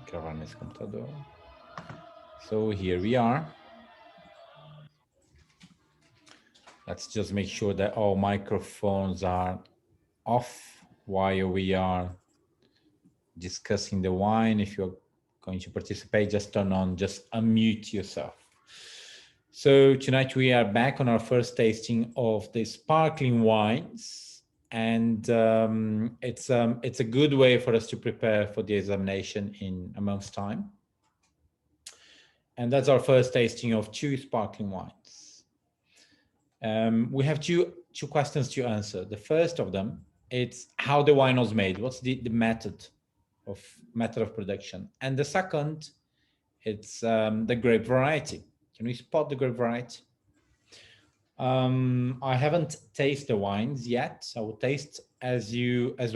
gravar nesse computador. So here we are. Let's just make sure that all microphones are off while we are discussing the wine. If you're going to participate, just turn on, just unmute yourself. So tonight we are back on our first tasting of the sparkling wines, and it's a good way for us to prepare for the examination in a month's time. And that's our first tasting of 2 sparkling wines. We have two questions to answer. The first of them, it's how the wine was made. What's the method of production? And the second, it's the grape variety. Can we spot the grape variety? I haven't tasted the wines yet. I will taste as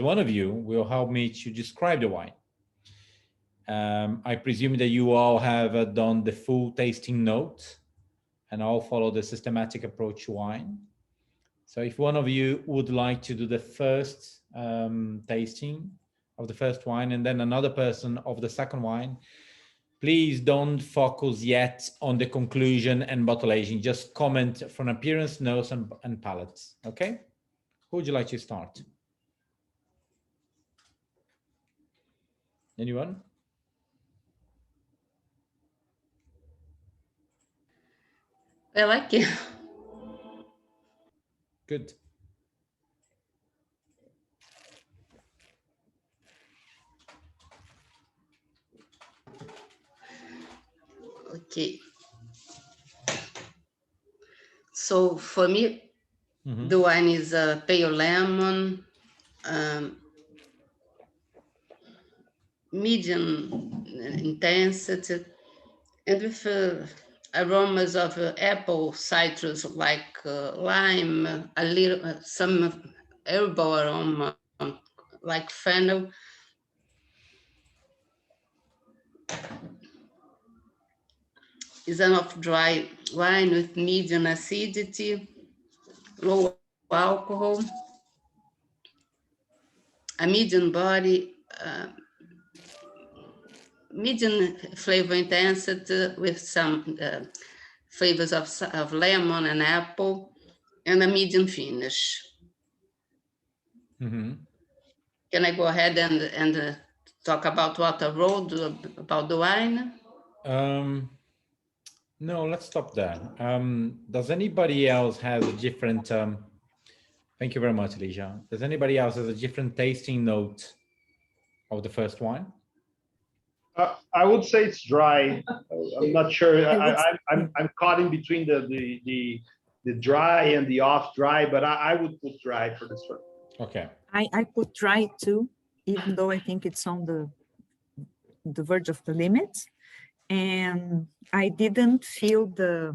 one of you will help me to describe the wine. I presume that you all have done the full tasting note and I'll follow the systematic approach to wine. So if one of you would like to do the first tasting of the first wine and then another person of the second wine, please don't focus yet on the conclusion and bottle aging. Just comment from appearance, nose, and palate. Okay? Who would you like to start? Anyone? I like it. Good. Okay. So for me, the wine is a pale lemon, medium intensity, and with aromas of apple, citrus like lime, a little some herbal aroma like fennel. Is an off-dry wine with medium acidity, low alcohol, a medium body, medium flavor intensity with some flavors of lemon and apple, and a medium finish. Can I go ahead and talk about what I wrote about the wine? No, let's stop there. Does anybody else have a different... Thank you very much, Alicia. Does anybody else have a different tasting note of the first wine? I would say it's dry. I'm not sure. I'm caught in between the dry and the off dry, but I would put dry for this one. Okay. I put dry too, even though I think it's on the verge of the limit. And I didn't feel the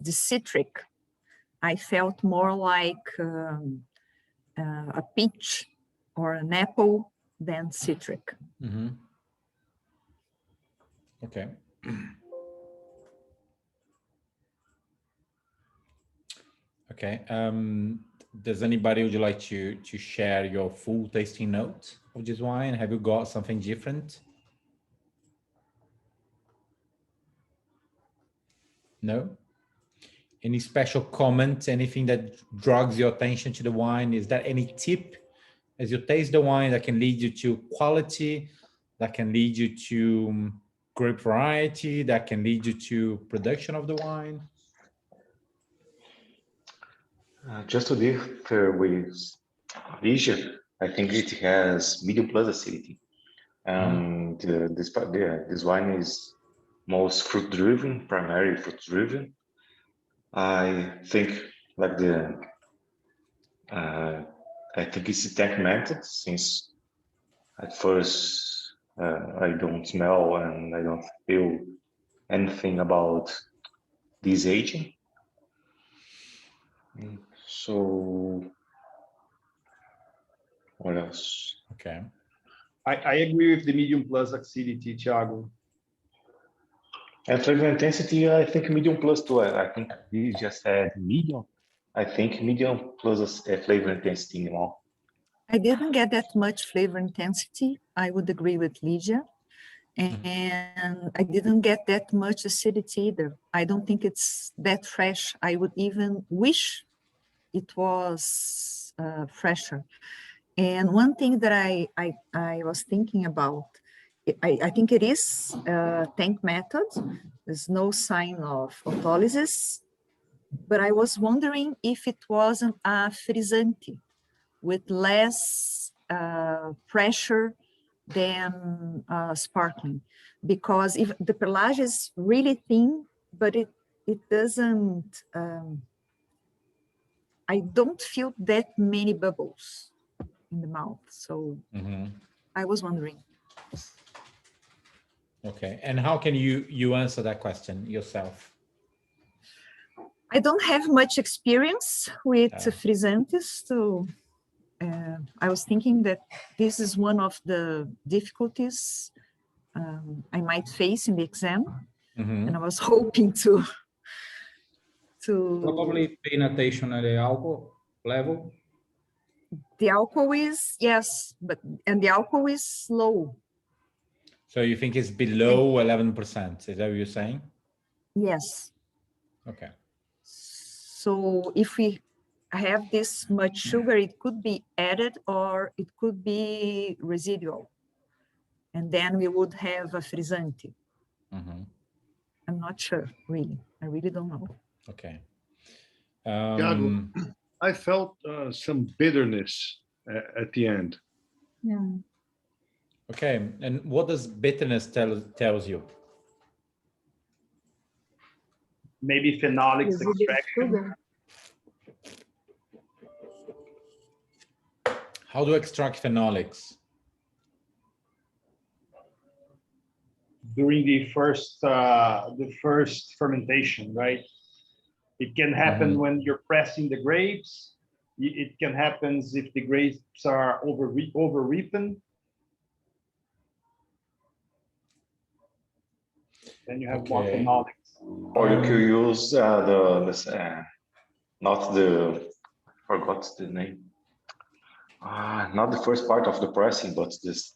citric. I felt more like a peach or an apple than citric. Okay. Okay. Does anybody would you like to share your full tasting note of this wine? Have you got something different? No? Any special comment, anything that draws your attention to the wine? Is there any tip as you taste the wine that can lead you to quality, that can lead you to grape variety, that can lead you to production of the wine? Just to differ with Alicia, I think it has medium plus acidity. And this wine is most fruit driven, primarily fruit driven. I think like I think it's tank method, since at first I don't smell and I don't feel anything about this aging. So what else? Okay. I agree with the medium plus acidity, Thiago. And flavor intensity, I think medium plus too. I think we just said medium. I think medium plus flavor intensity more. I didn't get that much flavor intensity. I would agree with Lydia. And I didn't get that much acidity either. I don't think it's that fresh. I would even wish it was fresher. And one thing that I was thinking about, I think it is tank method. There's no sign of autolysis, but I was wondering if it wasn't a frizzante with less pressure than sparkling, because if the pelage is really thin, but it doesn't, I don't feel that many bubbles in the mouth. So I was wondering. Okay, and how can you answer that question yourself? I don't have much experience with frizzantes, so I was thinking that this is one of the difficulties I might face in the exam, and I was hoping to Probably paying attention at the alcohol level. the alcohol is, yes, and the alcohol is low. So you think it's below 11%? Is that what you're saying? Yes. Okay. So if we have this much sugar, it could be added or it could be residual. And then we would have a frizzante. I'm not sure, really. I really don't know. Okay. Thiago, I felt some bitterness at the end. Yeah. Okay, and what does bitterness tells you? Maybe phenolics Residual extraction. sugar. How to extract phenolics? During the first fermentation, right? It can happen when you're pressing the grapes. It can happen if the grapes are over ripened. Then you have more phenolics. Or you could use not the, forgot the name. Not the first part of the pressing, but this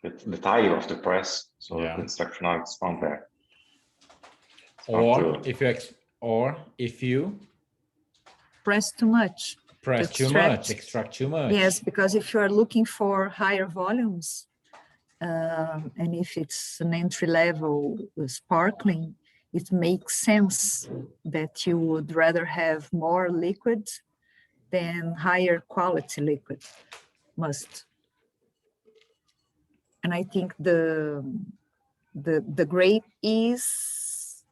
the tire of the press. So the extract phenolics from there. Or if you Press too much. extract too much. Yes, because if you are looking for higher volumes, and if it's an entry level sparkling, it makes sense that you would rather have more liquid than higher quality liquid, must. And I think the grape is,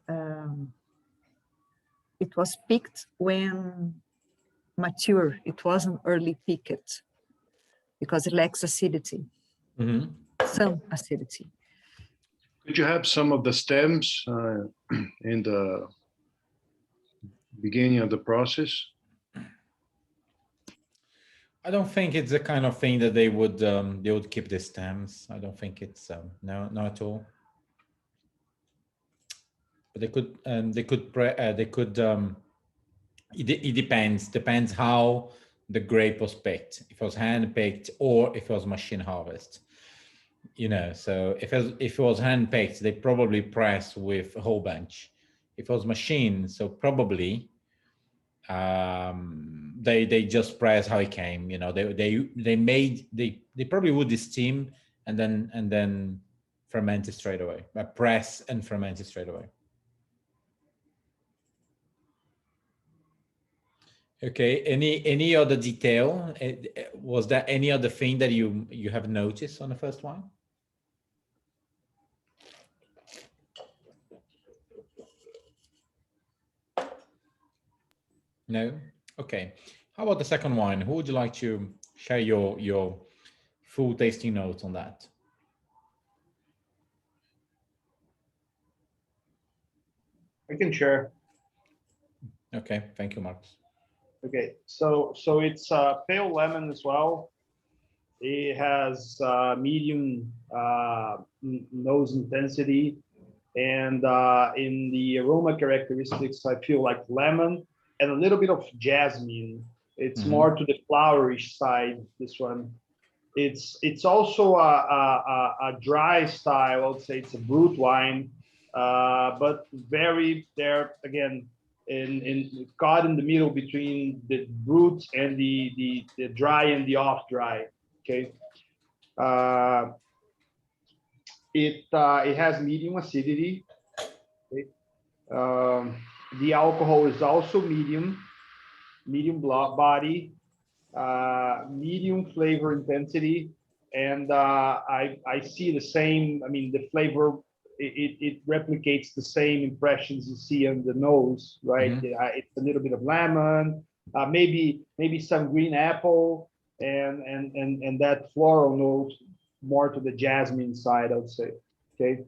it was picked when mature. It wasn't early picked because it lacks acidity. Some acidity. Could you have some of the stems in the beginning of the process? I don't think it's the kind of thing that they would keep the stems. I don't think it's no, not at all. But they could. It depends how the grape was picked. If it was hand picked or if it was machine harvest. You know, so if it was hand picked, they probably press with a whole bunch. If it was machine, so probably they just press how it came. You know, they probably would steam and then ferment it straight away. Press and ferment it straight away. Okay. Any other detail? Was there any other thing that you have noticed on the first one? No. Okay. How about the second wine? Who would you like to share your full tasting notes on that? I can share. Okay. Thank you, Marcus. Okay, so it's pale lemon as well. It has medium nose intensity, and in the aroma characteristics, I feel like lemon and a little bit of jasmine It's more to the flowerish side, this one. It's also a dry style. I would say it's a brut wine, but very there again in caught in the middle between the brut and the dry and the off dry. Okay. It has medium acidity. Okay. The alcohol is also medium body, medium flavor intensity, and I see the same. I mean, the flavor it replicates the same impressions you see on the nose, right? It's a little bit of lemon, maybe some green apple, and that floral note more to the jasmine side, I would say. Okay.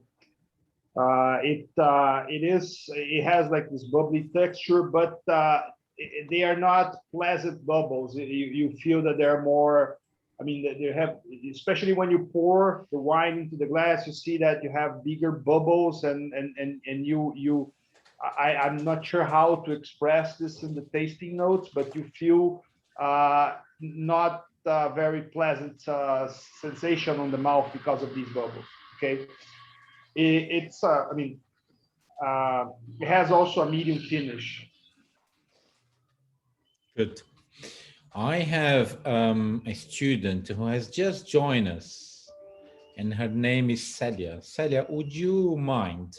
It has like this bubbly texture, but they are not pleasant bubbles. You feel that they're more. I mean, they have, especially when you pour the wine into the glass, you see that you have bigger bubbles, and I'm not sure how to express this in the tasting notes, but you feel not very pleasant sensation on the mouth because of these bubbles. Okay. It's I mean, it has also a medium finish. Good. I have a student who has just joined us, and her name is Celia. Celia, would you mind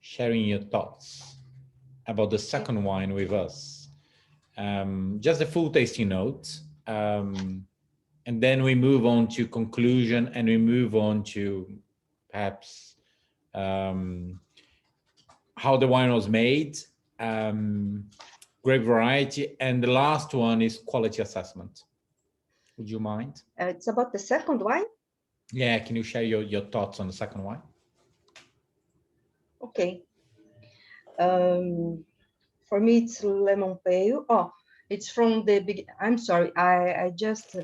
sharing your thoughts about the second wine with us? Just a full tasting note, and then we move on to conclusion, and we move on to perhaps how the wine was made, grape variety, and the last one is quality assessment. Would you mind? It's about the second wine? Yeah, can you share your thoughts on the second wine? Okay. For me, it's lemon pale. Oh, it's from the big. I'm sorry, I just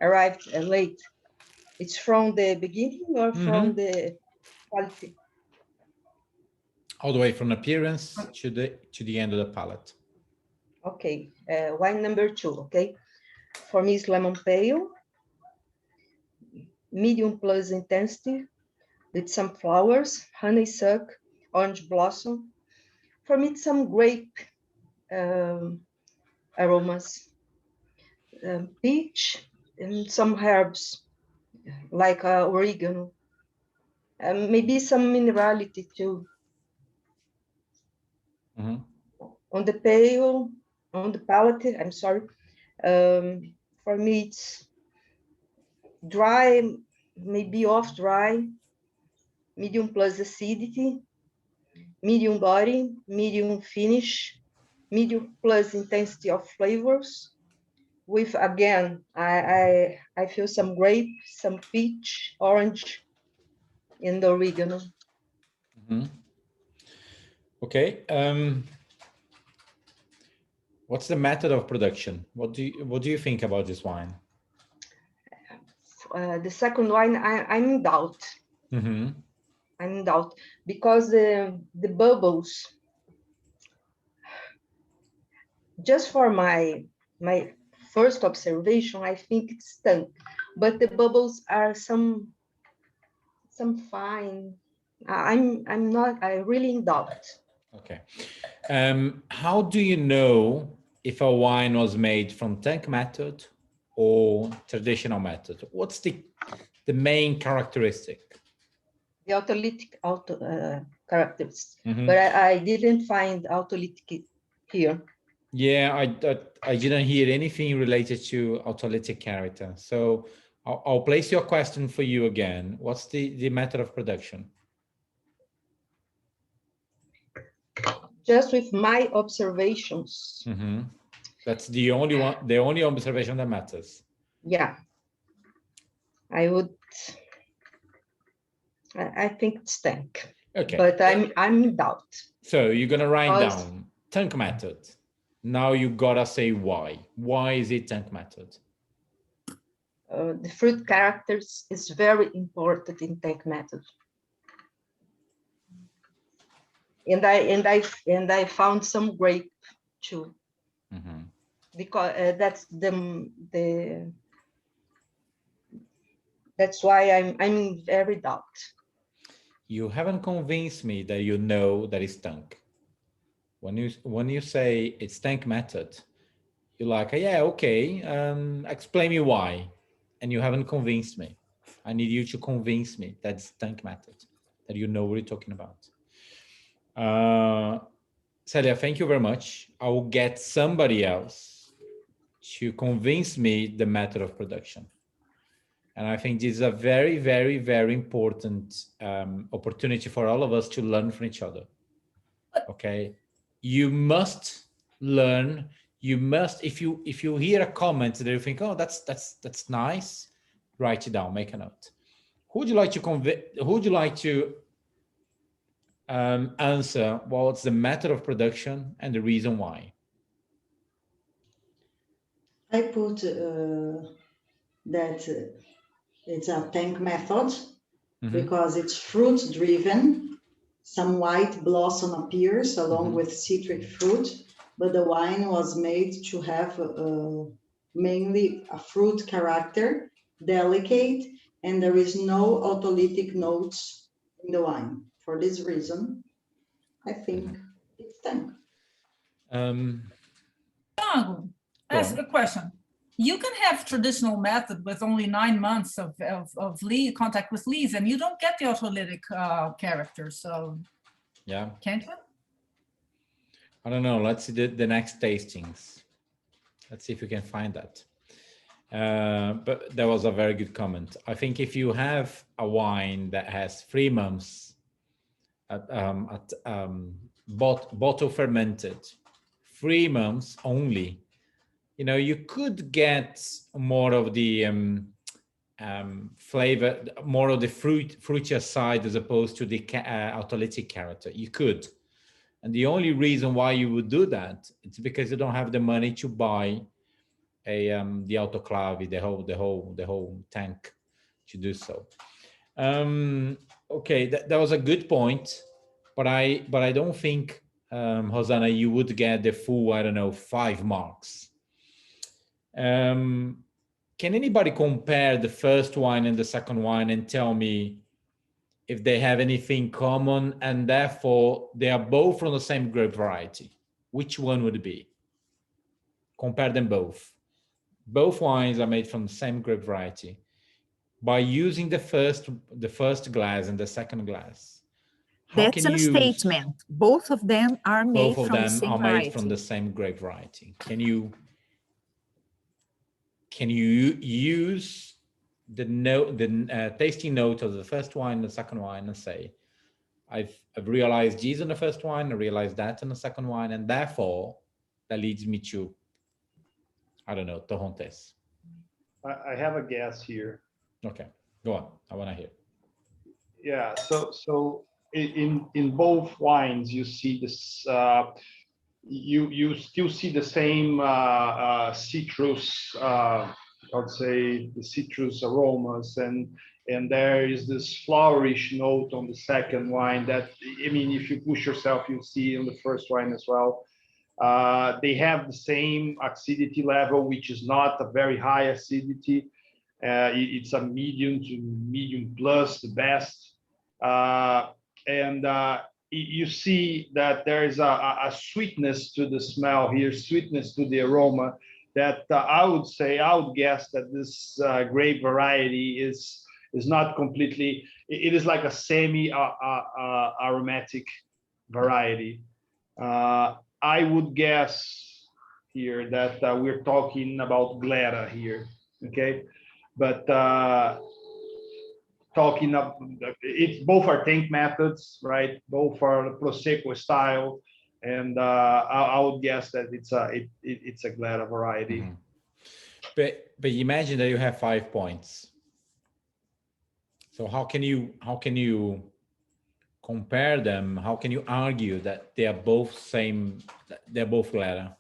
arrived late. It's from the beginning or from the quality? All the way from appearance to the end of the palate. Okay, wine number 2. Okay, for me, it's lemon pale, medium plus intensity, with some flowers, honeysuckle, orange blossom. For me, it's some grape aromas, peach, and some herbs like oregano, and maybe some minerality too. On the pale, on the palate, I'm sorry. For me, it's dry, maybe off dry, medium plus acidity, medium body, medium finish, medium plus intensity of flavors. With again, I feel some grape, some peach, orange, and oregano. Okay. What's the method of production? What do you think about this wine? The second wine, I'm in doubt. I'm in doubt because the bubbles. Just for my first observation, I think it's tank, but the bubbles are some fine. I'm really in doubt. Okay. How do you know if a wine was made from tank method or traditional method? What's the main characteristic? The autolytic characteristics, but I didn't find autolytic here. Yeah, I didn't hear anything related to autolytic character. So I'll place your question for you again. What's the method of production? Just with my observations. That's the only one, the only observation that matters. Yeah, I think it's tank. Okay, but I'm in doubt. So you're gonna write down tank method. Now you gotta say why. Why is it tank method? The fruit characters is very important in tank method. And I found some grape too. because that's why I'm in very doubt. You haven't convinced me that you know that it's tank. When you say it's tank method, you're like, yeah, okay, explain me why. And you haven't convinced me. I need you to convince me that's tank method, that you know what you're talking about. Celia, thank you very much. I will get somebody else to convince me the method of production. And I think this is a very, very, very important opportunity for all of us to learn from each other. Okay, you must learn. You must, if you hear a comment that you think, oh, that's nice, write it down, make a note. Who would you like to who would you like to answer what's the method of production and the reason why? I put that it's a tank method because it's fruit driven. Some white blossom appears along with citric fruit, but the wine was made to have mainly a fruit character, delicate, and there is no autolytic notes in the wine. For this reason, I think it's tank. Thiago, ask a question. You can have traditional method with only 9 months of contact with leaves, and you don't get the autolytic character. So, yeah, can't you? I don't know. Let's see the next tastings. Let's see if we can find that. But that was a very good comment. I think if you have a wine that has 3 months bottle fermented, 3 months only, you know, you could get more of the flavor, more of the fruitier side as opposed to the autolytic character. You could, and the only reason why you would do that, it's because you don't have the money to buy the autoclave, the whole tank to do so. Okay, that was a good point, but I don't think, Hosanna, you would get the full, I don't know, 5 marks. Can anybody compare the first wine and the second wine and tell me if they have anything common and therefore they are both from the same grape variety? Which one would it be? Compare them both. Both wines are made from the same grape variety. By using the first glass and the second glass, that's a statement. Both of them are made from the same variety. Made from the same grape variety. Can you use the tasting note of the first wine and the second wine and say, I've realized these in the first wine, I realized that in the second wine, and therefore that leads me to, I don't know, Torrontés. I have a guess here. Okay, go on. I want to hear. Yeah. So in both wines, you see this. You still see the same citrus. I would say the citrus aromas, and there is this flowerish note on the second wine that, I mean, if you push yourself, you see in the first wine as well. They have the same acidity level, which is not a very high acidity. It's a medium to medium plus, the best. You see that there is a sweetness to the smell here, sweetness to the aroma, that I would guess that this grape variety is not completely, it is like a semi aromatic variety. I would guess here that we're talking about Glera here, okay? But talking of, it's both are tank methods, right? Both are Prosecco style, and I would guess that it's a Glera variety. But imagine that you have 5 points. So how can you compare them? How can you argue that they are both same? They're both Glera.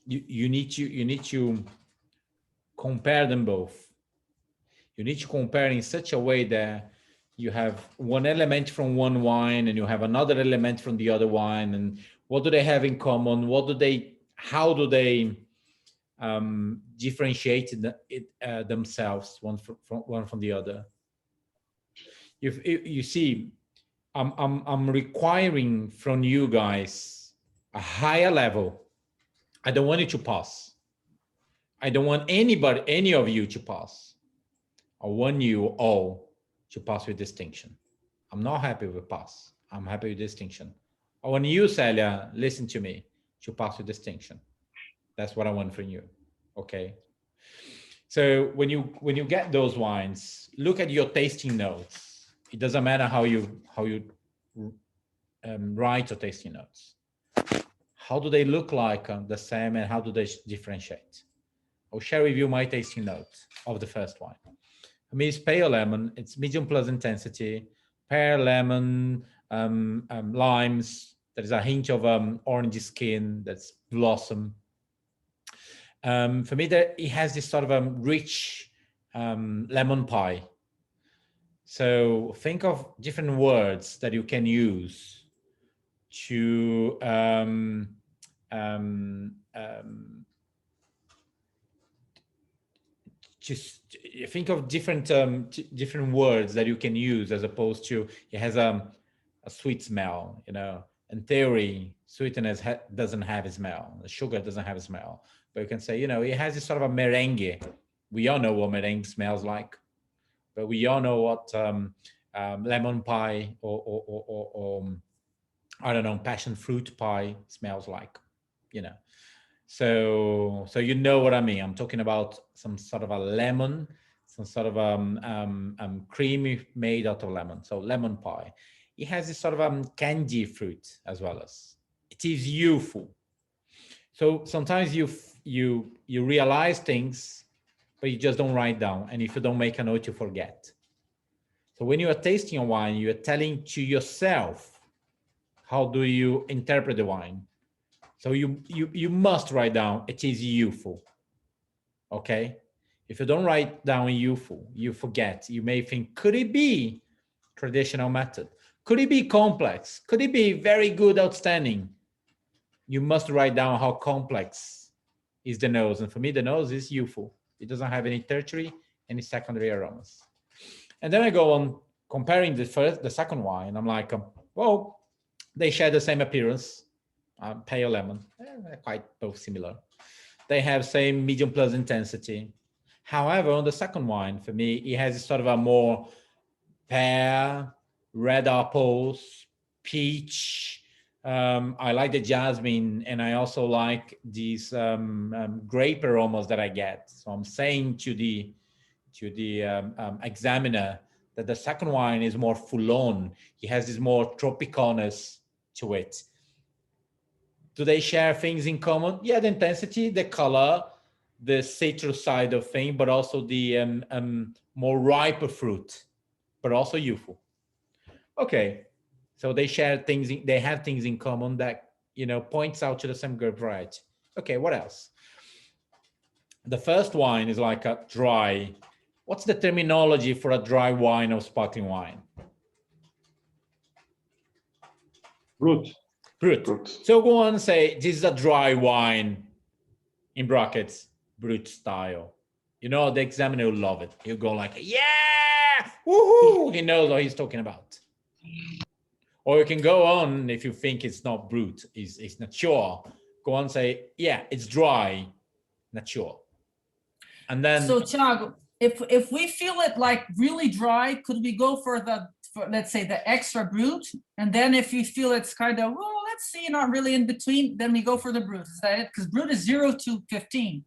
You need to compare them both. You need to compare in such a way that you have one element from one wine and you have another element from the other wine, and What do they have in common? How do they differentiate themselves one from the other? If you see, I'm requiring from you guys a higher level. I don't want you to pass. I don't want any of you to pass. I want you all to pass with distinction. I'm not happy with pass. I'm happy with distinction. I want you, Celia, listen to me, to pass with distinction. That's what I want from you. Okay. So when you get those wines, look at your tasting notes. It doesn't matter how you write your tasting notes. How do they look like the same, and how do they differentiate? I'll share with you my tasting note of the first wine. For me, it's pale lemon. It's medium plus intensity. Pear, lemon, limes. There is a hint of orange skin. That's blossom. For me, it has this sort of rich lemon pie. So think of different words that you can use to just think of different words that you can use, as opposed to it has a sweet smell, you know. In theory, sweetness doesn't have a smell. The sugar doesn't have a smell. But you can say, you know, it has this sort of a merengue. We all know what merengue smells like, but we all know what lemon pie or I don't know, passion fruit pie smells like, you know. So you know what I mean. I'm talking about some sort of a lemon, some sort of creamy made out of lemon. So lemon pie. It has this sort of candy fruit as well as. It is youthful. So sometimes you realize things, but you just don't write down. And if you don't make a note, you forget. So when you are tasting a wine, you are telling to yourself, how do you interpret the wine? So you must write down, it is youthful. Okay? If you don't write down youthful, you forget. You may think, could it be traditional method? Could it be complex? Could it be very good, outstanding? You must write down how complex is the nose. And for me, the nose is youthful. It doesn't have any tertiary, any secondary aromas. And then I go on comparing the second wine. I'm like, well, they share the same appearance, pale lemon, they're quite both similar. They have same medium plus intensity. However, on the second wine, for me, it has sort of a more pear, red apples, peach. I like the jasmine, and I also like these grape aromas that I get. So I'm saying to the examiner that the second wine is more full on. It has this more tropicalness to it. Do they share things in common? Yeah, the intensity, the color, the citrus side of thing, but also the more riper fruit, but also youthful. Okay, so they share things. They have things in common that, you know, points out to the same grape variety. Okay, what else? The first wine is like a dry. What's the terminology for a dry wine or sparkling wine? Brut. Brut. So go on and say, this is a dry wine, in brackets, brut style. You know, the examiner will love it. He'll go like, yeah, woohoo! He knows what he's talking about. Or you can go on, if you think it's not brut, it's mature, go on and say, yeah, it's dry, mature. And then... So Thiago, if we feel it like really dry, could we go for let's say the extra brut? And then if we feel it's kind of, well, let's see, not really in between, then we go for the brut. Is that it? Because brut is 0 to 15.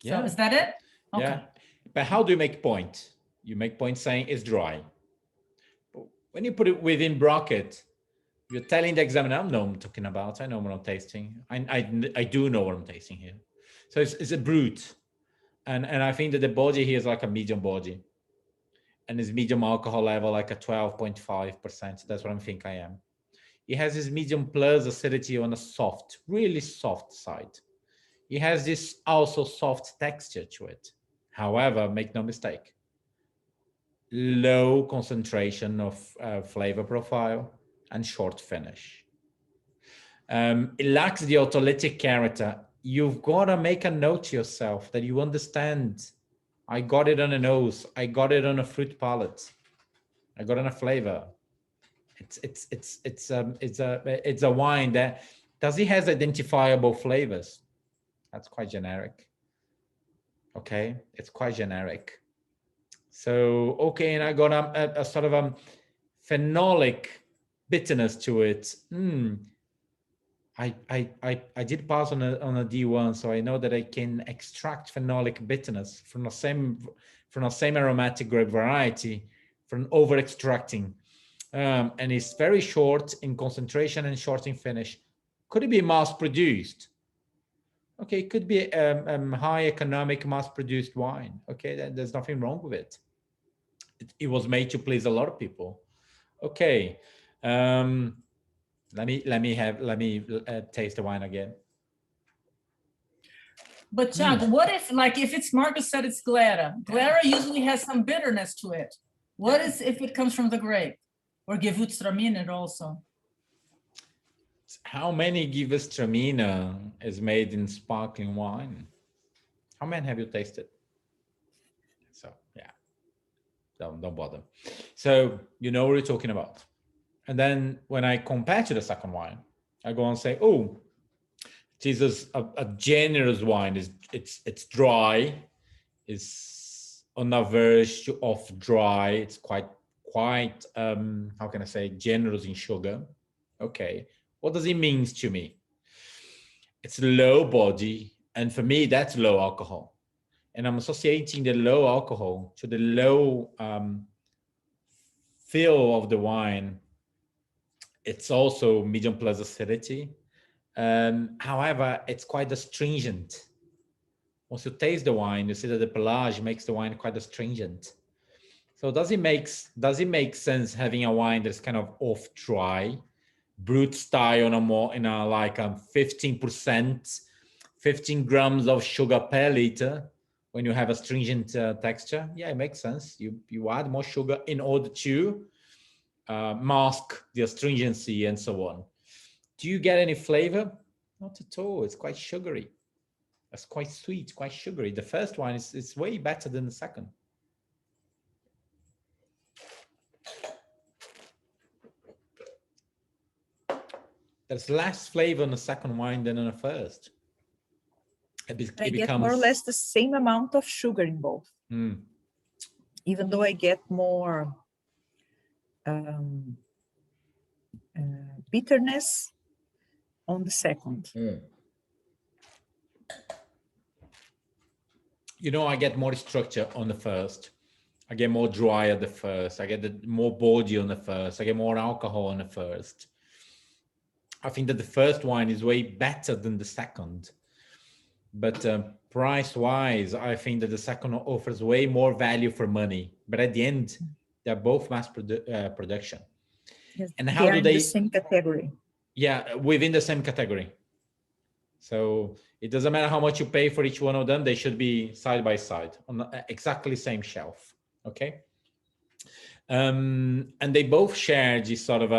So yeah. Is that it? Okay. Yeah. But how do you make point? You make point saying it's dry. But when you put it within bracket, you're telling the examiner, I know what I'm talking about. I know what I'm tasting. I do know what I'm tasting here. So it's a brut. And I think that the body here is like a medium body. And it's medium alcohol level, like a 12.5%. That's what I think I am. It has this medium plus acidity on a soft, really soft side. It has this also soft texture to it. However, make no mistake, low concentration of flavor profile and short finish. It lacks the autolytic character. You've got to make a note to yourself that you understand. I got it on a nose. I got it on a fruit palate. I got it on a flavor. It's a wine that does it has identifiable flavors. That's quite generic. Okay, it's quite generic. So okay, and I got a sort of a phenolic bitterness to it. I did pass on a D1, so I know that I can extract phenolic bitterness from the same aromatic grape variety from over extracting. And it's very short in concentration and short in finish. Could it be mass produced? Okay, it could be high economic mass produced wine. Okay, there's nothing wrong with it. It was made to please a lot of people. Okay, let me taste the wine again. But Thiago, what if, like, if it's Marcus said it's Glera? Glera usually has some bitterness to it. What is if it comes from the grape? Or Gewürztraminer also? How many Gewürztraminer is made in sparkling wine? How many have you tasted? So yeah, don't bother. So you know what we're talking about. And then when I compare to the second wine, I go and say, oh, this is a generous wine. It's dry. It's on the verge of dry. It's quite how can I say, generous in sugar. Okay, what does it mean to me? It's low body, and for me that's low alcohol, and I'm associating the low alcohol to the low feel of the wine. It's also medium plus acidity. However, it's quite astringent. Once you taste the wine, you see that the pelage makes the wine quite astringent. So does it make sense having a wine that's kind of off dry, brut style in a like 15%, 15 grams of sugar per liter when you have a stringent texture? Yeah, it makes sense. You add more sugar in order to mask the astringency and so on. Do you get any flavor? Not at all. It's quite sugary. It's quite sweet, quite sugary. The first one is way better than the second. There's less flavor in the second wine than in the first. I get more or less the same amount of sugar in both. Even though I get more bitterness on the second. You know, I get more structure on the first. I get more dry at the first. I get more body on the first. I get more alcohol on the first. I think that the first wine is way better than the second. But price-wise, I think that the second offers way more value for money. But at the end, they're both mass production. Yes, and how do in the same category? Yeah, within the same category. So it doesn't matter how much you pay for each one of them. They should be side by side on the exactly same shelf. Okay. And they both share this sort of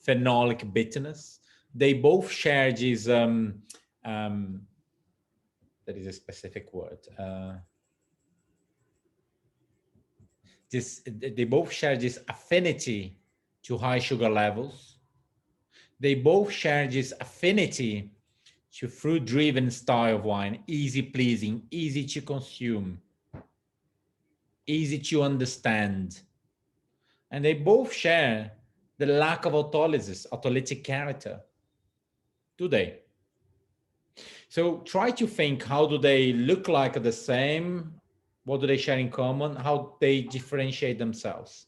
phenolic bitterness. They both share this that is a specific word. They both share this affinity to high sugar levels. They both share this affinity to fruit-driven style of wine, easy pleasing, easy to consume, easy to understand. And they both share the lack of autolytic character. Do they? So try to think, how do they look like the same? What do they share in common? How they differentiate themselves?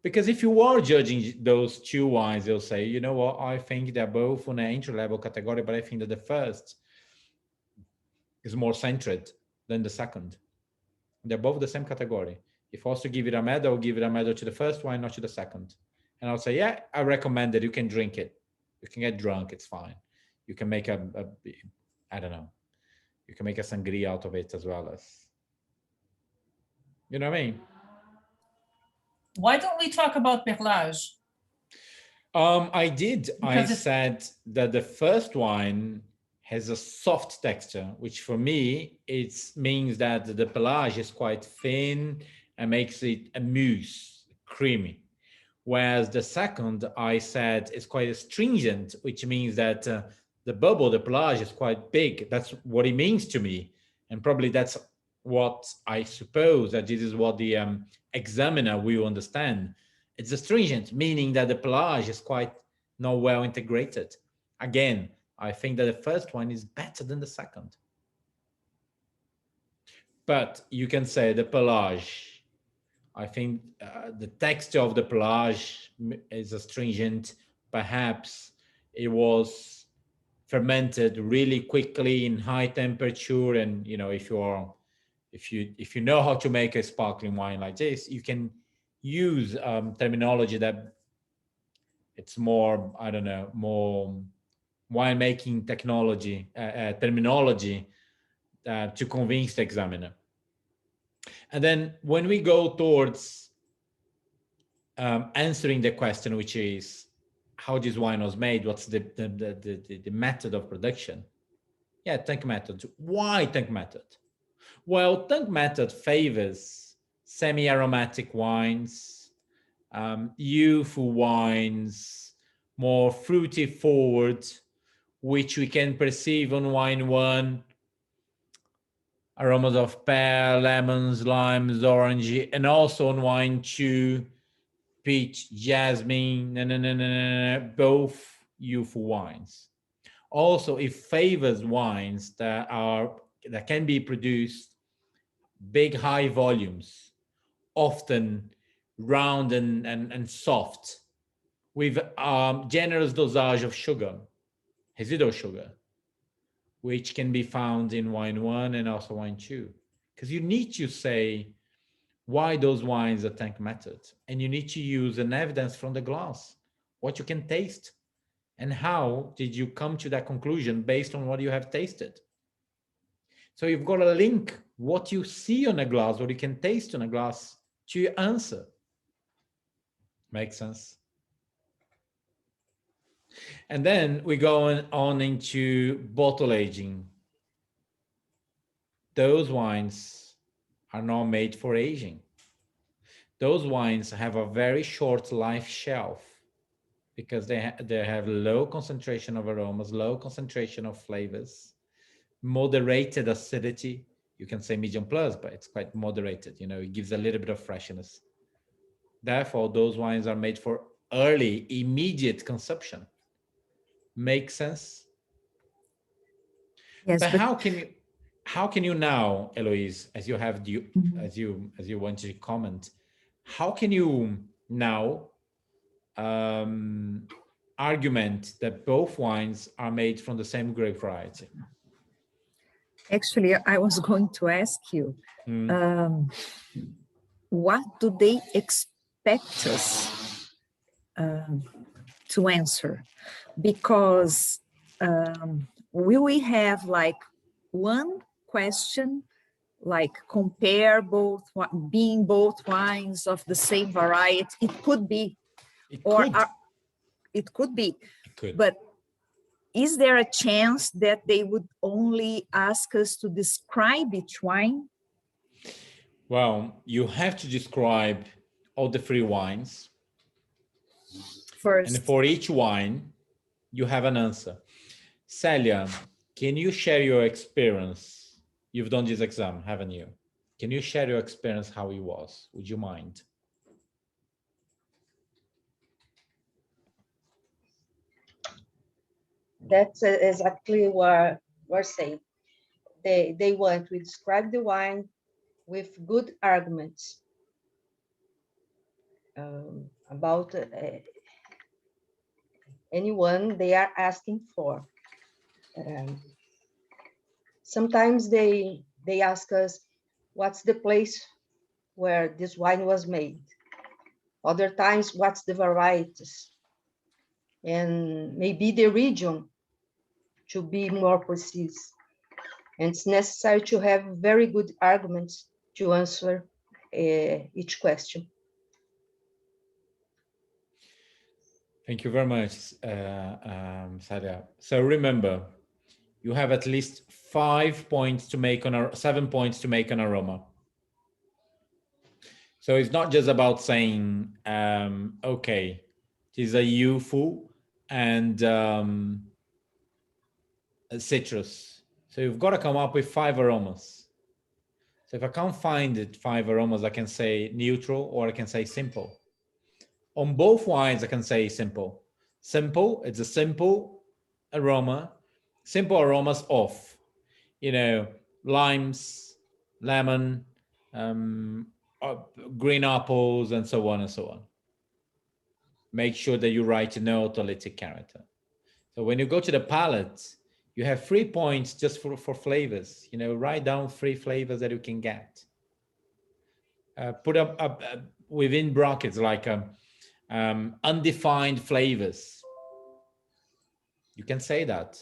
Because if you are judging those two wines, they'll say, you know what, I think they're both on an entry-level category, but I think that the first is more centered than the second. They're both the same category. If I was to give it a medal, I'll give it a medal to the first wine, not to the second. And I'll say, yeah, I recommend that you can drink it. You can get drunk, it's fine. You can make I don't know, you can make a sangria out of it as well as, you know what I mean? Why don't we talk about perlage? I did. I Because it's- said that the first wine has a soft texture, which for me, it means that the pelage is quite thin and makes it a mousse, creamy. Whereas the second, I said, is quite astringent, which means that the bubble, the pelage is quite big. That's what it means to me. And probably that's what I suppose that this is what the examiner will understand. It's astringent, meaning that the pelage is quite not well integrated. Again, I think that the first one is better than the second. But you can say the pelage, I think the texture of the pelage is astringent. Perhaps it was fermented really quickly in high temperature, and you know, if you know how to make a sparkling wine like this, you can use terminology that it's more, I don't know, more winemaking technology, terminology to convince the examiner. And then when we go towards answering the question, which is how this wine was made, what's the method of production? Yeah, tank method. Why tank method? Well, tank method favors semi-aromatic wines, youthful wines, more fruity forward, which we can perceive on wine 1, aromas of pear, lemons, limes, orange, and also on wine 2, peach, jasmine, both youthful wines. Also, it favors wines that can be produced big, high volumes, often round and soft, with generous dosage of sugar, residual sugar, which can be found in wine 1 and also wine 2. Because you need to say why those wines are tank method, and you need to use an evidence from the glass, what you can taste, and how did you come to that conclusion based on what you have tasted. So you've got to link what you see on a glass, what you can taste on a glass, to your answer. Makes sense? And then we go on into bottle aging. Those wines are not made for aging. Those wines have a very short life shelf because they have low concentration of aromas, low concentration of flavors, moderated acidity. You can say medium plus, but it's quite moderated. You know, it gives a little bit of freshness. Therefore, those wines are made for early, immediate consumption. Makes sense? Yes, But how can you now, Eloise, as you have as you want to comment, how can you now argument that both wines are made from the same grape variety? actually, I was going to ask you, what do they expect us to answer? Because will we have like one question, like compare both, being both wines of the same variety? It could be, it could be, but is there a chance that they would only ask us to describe each wine? Well, you have to describe all the 3 wines. First. And for each wine, you have an answer. Celia, can you share your experience? You've done this exam, haven't you? Can you share your experience, how it was? Would you mind? That's exactly what we're saying. They want to describe the wine with good arguments about anyone they are asking for. Sometimes they ask us, what's the place where this wine was made? Other times, what's the varieties? And maybe the region, to be more precise. And it's necessary to have very good arguments to answer each question. Thank you very much, Sadia. So remember, you have at least 5 points to make on a 7 points to make an aroma. So it's not just about saying, okay, it is a youthful and a citrus. So you've got to come up with 5 aromas. So if I can't find it, 5 aromas, I can say neutral or I can say simple. On both wines, I can say simple. Simple, it's a simple aroma. Simple aromas of, you know, limes, lemon, green apples, and so on and so on. Make sure that you write no autolytic character. So when you go to the palate, you have 3 points just for flavors. You know, write down 3 flavors that you can get. Put up within brackets like undefined flavors. You can say that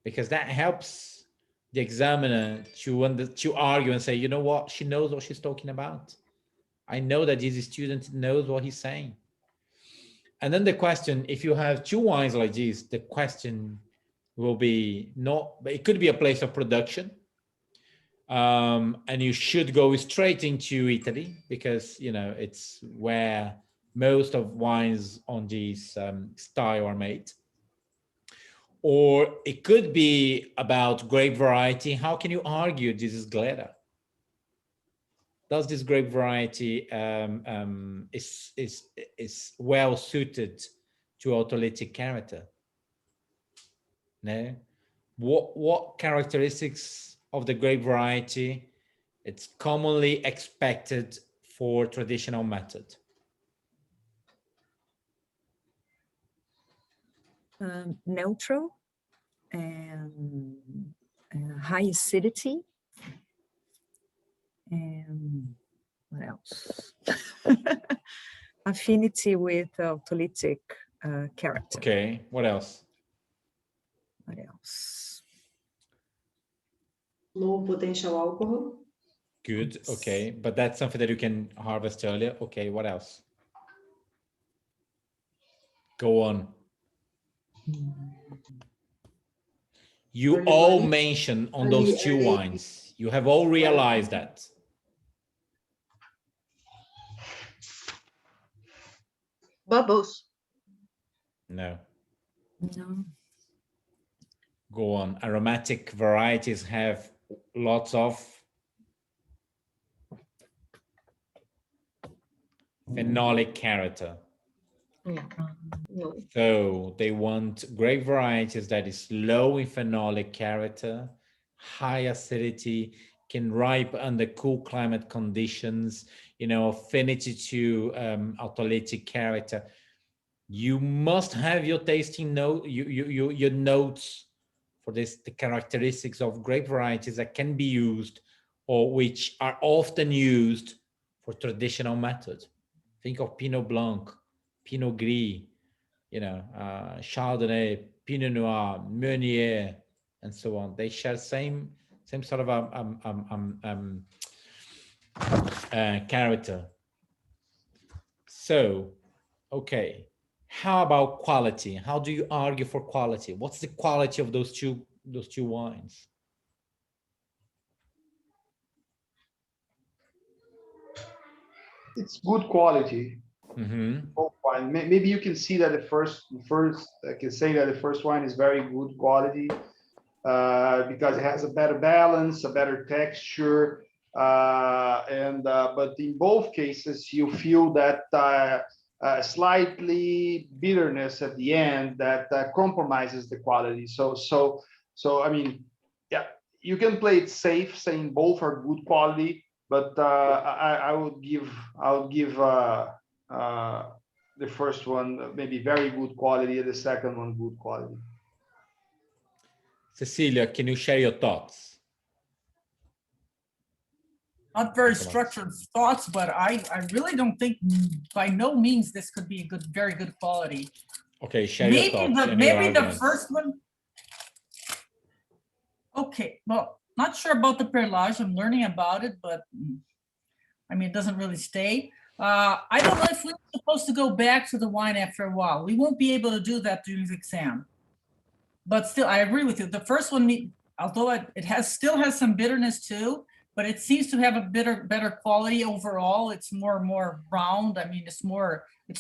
because that helps the examiner to argue and say, you know what, she knows what she's talking about. I know that this student knows what he's saying. And then the question, if you have 2 wines like this, the question will be not, it could be a place of production. And you should go straight into Italy because, you know, it's where most of wines on this style are made. Or it could be about grape variety. How can you argue this is Glera? Does this grape variety is well suited to autolytic character? No. What characteristics of the grape variety it's commonly expected for traditional method? Neutral and high acidity. And what else? Affinity with autolytic character. Okay, what else? What else? Low potential alcohol. Good, okay, but that's something that you can harvest earlier. Okay, what else? Go on. You Early all body. mentioned on those 2 wines. You have all realized that. Bubbles. No. No. Go on. Aromatic varieties have lots of phenolic character. No. So they want grape varieties that is low in phenolic character, high acidity, can ripe under cool climate conditions, you know, affinity to autolytic character. You must have your tasting note, your notes for this, the characteristics of grape varieties that can be used or which are often used for traditional methods. Think of Pinot Blanc, Pinot Gris, you know, Chardonnay, Pinot Noir, Meunier, and so on. They share same sort of character. So, okay, how about quality? How do you argue for quality? What's the quality of those two wines? It's good quality. Both wine. Maybe you can see that the first I can say that the first wine is very good quality because it has a better balance, a better texture, but in both cases you feel that slightly bitterness at the end that compromises the quality. So I mean, yeah, you can play it safe, saying both are good quality, but I would give the first one maybe very good quality, and the second one good quality. Cecilia, can you share your thoughts? Not very structured thoughts, but I really don't think, by no means, this could be a very good quality. Okay, share your thoughts. Maybe the first one. Okay, well, not sure about the perlage. I'm learning about it, but I mean, it doesn't really stay. I don't know if we're supposed to go back to the wine after a while. We won't be able to do that during the exam. But still, I agree with you. The first one, although it still has some bitterness too, but it seems to have a better quality overall. It's more round. I mean, it's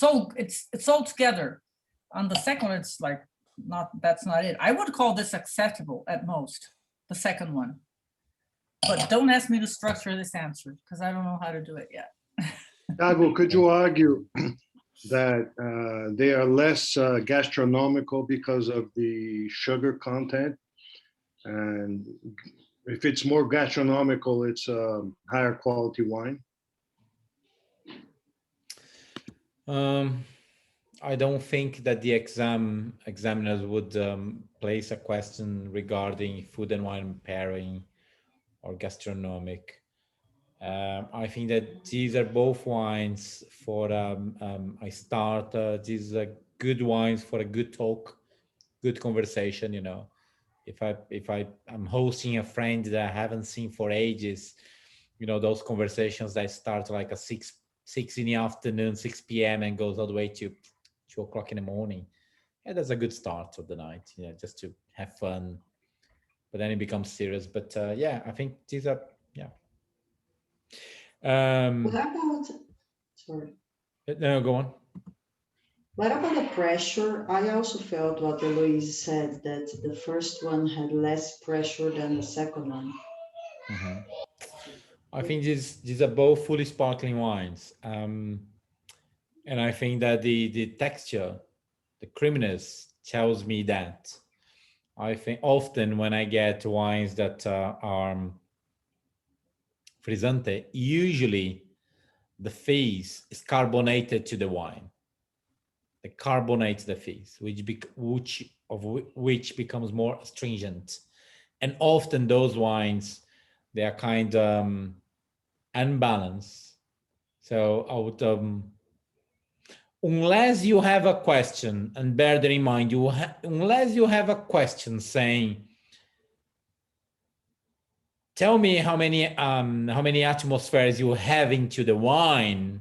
all together. On the second one, it's like that's not it. I would call this acceptable at most, the second one. But don't ask me to structure this answer because I don't know how to do it yet. Thiago, could you argue that they are less gastronomical because of the sugar content? And if it's more gastronomical, it's a higher quality wine? I don't think that the examiners would place a question regarding food and wine pairing or gastronomic. I think that these are both wines for a starter. These are good wines for a good talk, good conversation. You know, if I'm hosting a friend that I haven't seen for ages, you know, those conversations that start like a 6 in the afternoon, 6 p.m. and goes all the way to 2 o'clock in the morning. Yeah, that's a good start of the night. You know, just to have fun. But then it becomes serious. But yeah, I think these are What about, sorry. No, go on. What about the pressure? I also felt what Louise said, that the first one had less pressure than the second one. Mm-hmm. I think these are both fully sparkling wines. And I think that the texture, the creaminess tells me that. I think often when I get wines that are frizzante, usually the face is carbonated to the wine. It carbonates the face, which becomes more astringent. And often those wines, they are kind of unbalanced. So I would, unless you have a question, and bear that in mind, unless you have a question saying, tell me how many atmospheres you have into the wine,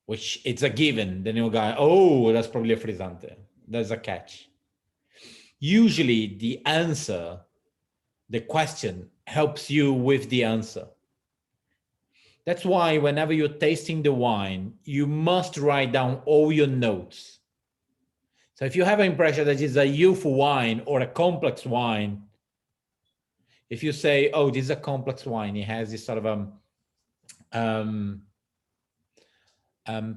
which it's a given, then you'll go, oh, that's probably a frizzante. There's a catch. Usually the answer, the question helps you with the answer. That's why whenever you're tasting the wine, you must write down all your notes. So if you have an impression that it's a youthful wine or a complex wine, if you say, oh, this is a complex wine, it has this sort of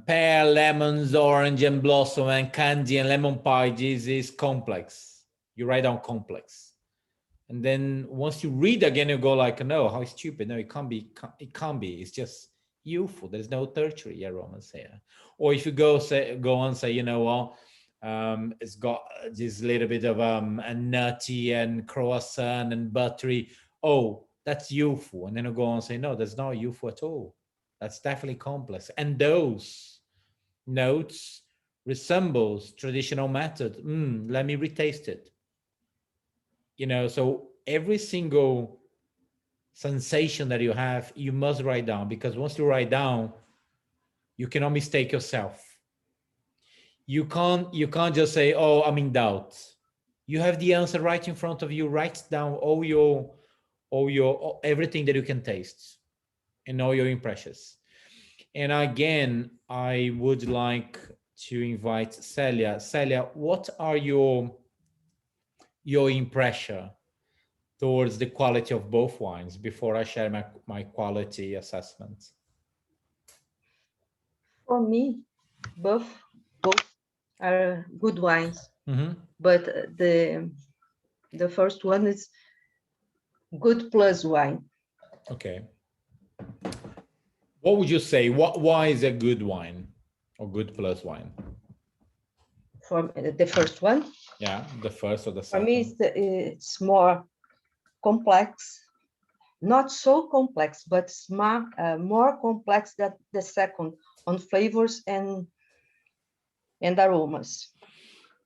pear, lemons, orange, and blossom, and candy, and lemon pie, this is complex. You write down complex. And then once you read again, you go like, no, how stupid. No, it can't be. It can't be. It's just youthful. There's no tertiary aromas here. Or if you go on say, you know, well, it's got this little bit of a nutty and croissant and buttery. Oh, that's youthful. And then you go on and say, no, that's not youthful at all. That's definitely complex. And those notes resembles traditional method. Let me retaste it. You know, so every single sensation that you have, you must write down, because once you write down, you cannot mistake yourself. You can't just say, oh, I'm in doubt. You have the answer right in front of you. Write down all your everything that you can taste and all your impressions. And again, I would like to invite Celia. Celia, what are your impression towards the quality of both wines before I share my quality assessment? For me, both are good wines, but the first one is good plus wine. Okay. What would you say? Why is a good wine or good plus wine? For the first one? Yeah, the first or the second? For me, it's more complex. Not so complex, but more complex than the second on flavors and aromas.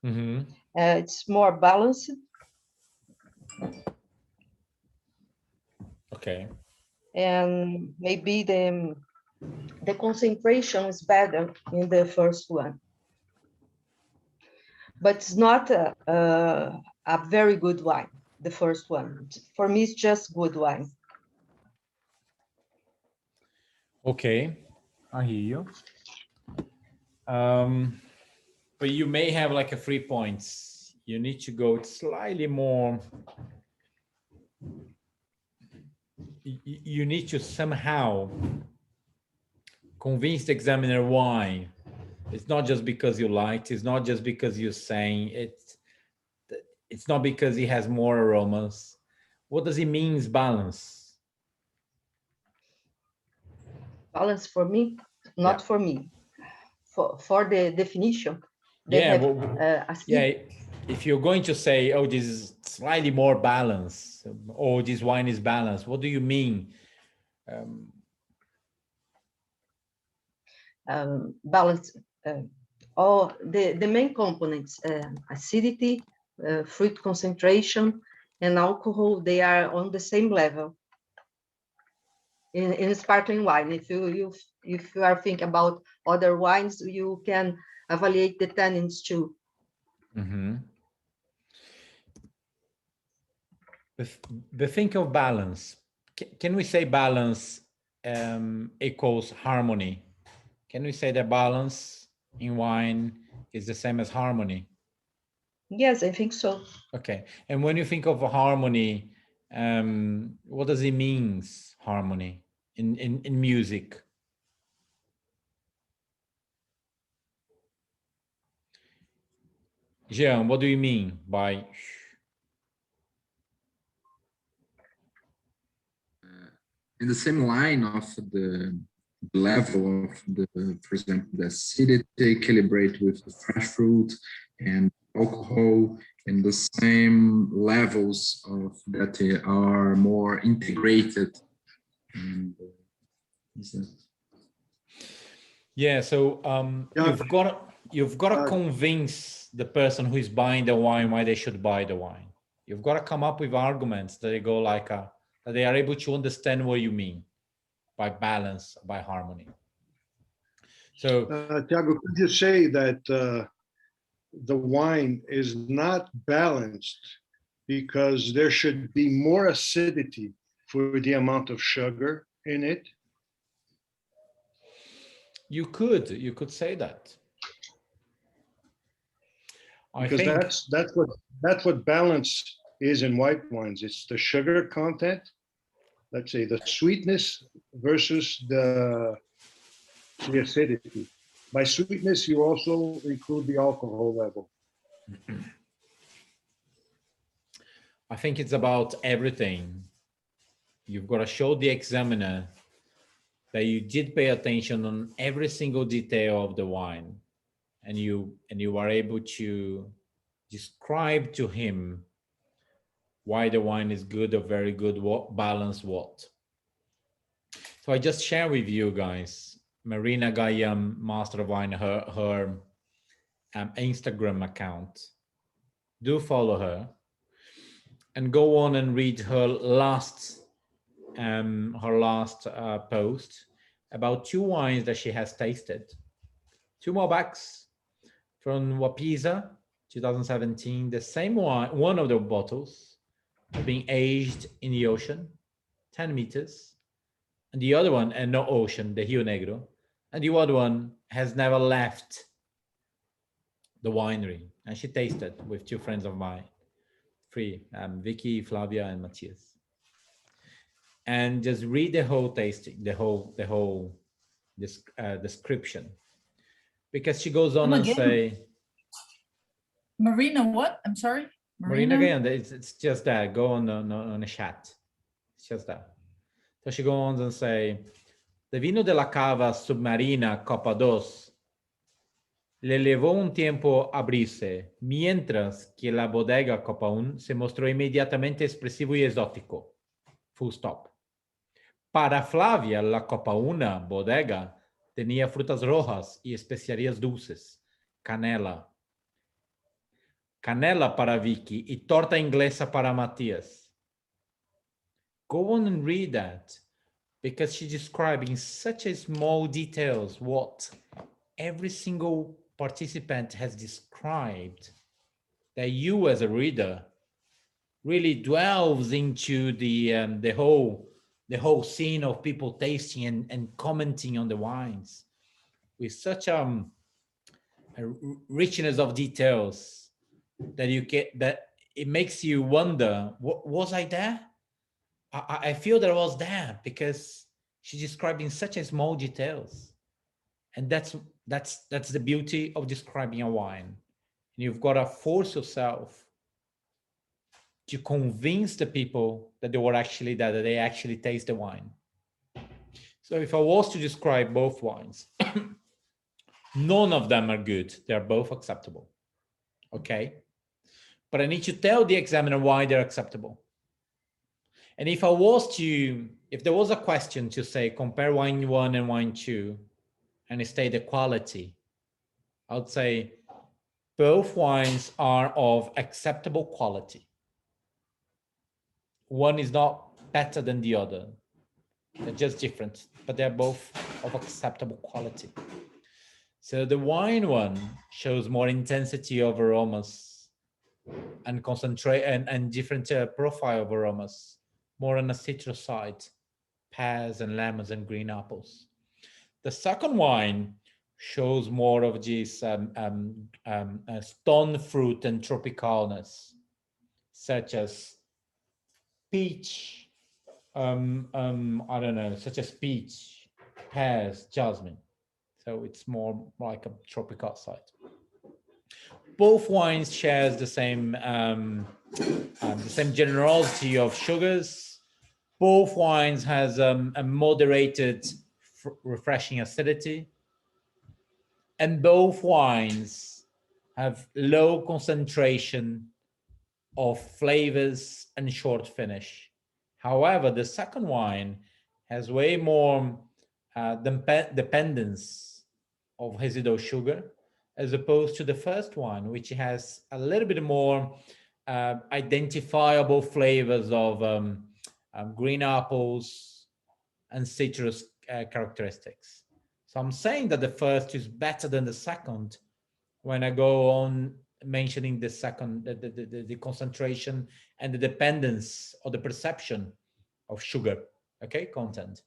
It's more balanced. Okay. And maybe the concentration is better in the first one. But it's not a very good wine, the first one. For me, it's just good wine. Okay, I hear you. But you may have like a 3 points. You need to go slightly more. You need to somehow convince the examiner why. It's not just because you liked, it's not just because you're saying it's not because he has more aromas. What does it mean balance? Balance for me, not for me. For the definition, they Yeah, have yeah. If you're going to say, oh, this is slightly more balanced, or this wine is balanced, what do you mean? Balance. All the main components, acidity, fruit concentration, and alcohol, they are on the same level. In sparkling wine, if you are thinking about other wines, you can evaluate the tannins too. Mm-hmm. The think of balance. Can we say balance equals harmony? Can we say that balance in wine is the same as harmony? Yes, I think so. Okay. And when you think of harmony, what does it mean, harmony, in music? Jean, what do you mean by? In the same line of the level of the, for example, the acidity calibrate with the fresh fruit and alcohol, in the same levels of that are more integrated. And, yeah, so you've got to convince the person who is buying the wine why they should buy the wine. You've got to come up with arguments that they go like that they are able to understand what you mean by balance, by harmony. So, Thiago, could you say that the wine is not balanced because there should be more acidity for the amount of sugar in it? You could say that. Because that's what balance is in white wines. It's the sugar content, let's say the sweetness versus the acidity. By sweetness, you also include the alcohol level. I think it's about everything. You've got to show the examiner that you did pay attention on every single detail of the wine, and you are able to describe to him why the wine is good or very good, what balance what. So I just share with you guys, Marina Gayam, Master of Wine, her Instagram account. Do follow her and go on and read her last post about 2 wines that she has tasted. 2 Malbecs from Wapisa, 2017. The same wine, one of the bottles being aged in the ocean, 10 meters. And the other one, and no ocean, the Rio Negro. And the other one has never left the winery. And she tasted with 2 friends of mine, 3, Vicky, Flavia, and Matthias. And just read the whole tasting, the whole description, because she goes on and say, Marina, what? I'm sorry, Marina again. It's just that. Go on the chat. It's just that. So she goes on and say, the vino de la cava submarina Copa 2 le llevó un tiempo abrirse, mientras que la bodega Copa 1 se mostró inmediatamente expresivo y exótico. Full stop. Para Flavia, la Copa 1 bodega tenía frutas rojas y especiarías dulces, canela. Canela para Vicky y torta inglesa para Matías. Go on and read that, because she's describing such a small details what every single participant has described, that you as a reader really delves into the whole scene of people tasting and commenting on the wines with such a richness of details that you get, that it makes you wonder, was I there? I feel that I was there because she's describing such a small details, and that's the beauty of describing a wine. And you've got to force yourself to convince the people that they were actually there, that they actually taste the wine. So if I was to describe both wines, none of them are good. They're both acceptable. Okay. But I need to tell the examiner why they're acceptable. And if there was a question to say, compare wine 1 and wine 2 and state the quality, I would say both wines are of acceptable quality. One is not better than the other. They're just different, but they're both of acceptable quality. So the wine one shows more intensity of aromas and concentrate and different profile of aromas, more on the citrus side, pears and lemons and green apples. The second wine shows more of this stone fruit and tropicalness, such as peach, I don't know, such as peach, pears, jasmine. So it's more like a tropical side. Both wines shares the same generosity of sugars. Both wines has a moderated, refreshing acidity, and both wines have low concentration of flavors and short finish. However, the second wine has way more dependence of residual sugar, as opposed to the first one, which has a little bit more identifiable flavors of green apples and citrus characteristics. So I'm saying that the first is better than the second when I go on mentioning the second, the concentration and the dependence or the perception of sugar, okay, content.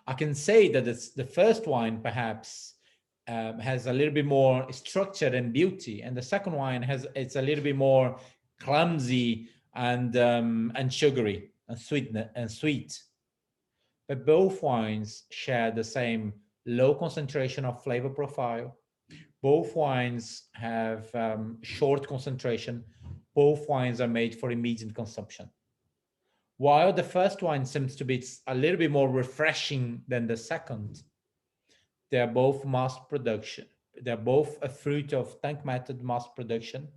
I can say that the first wine perhaps has a little bit more structure and beauty, and the second wine it's a little bit more clumsy and sugary and sweet. But both wines share the same low concentration of flavor profile. Both wines have short concentration. Both wines are made for immediate consumption. While the first wine seems to be a little bit more refreshing than the second, they're both mass production. They're both a fruit of tank method mass production,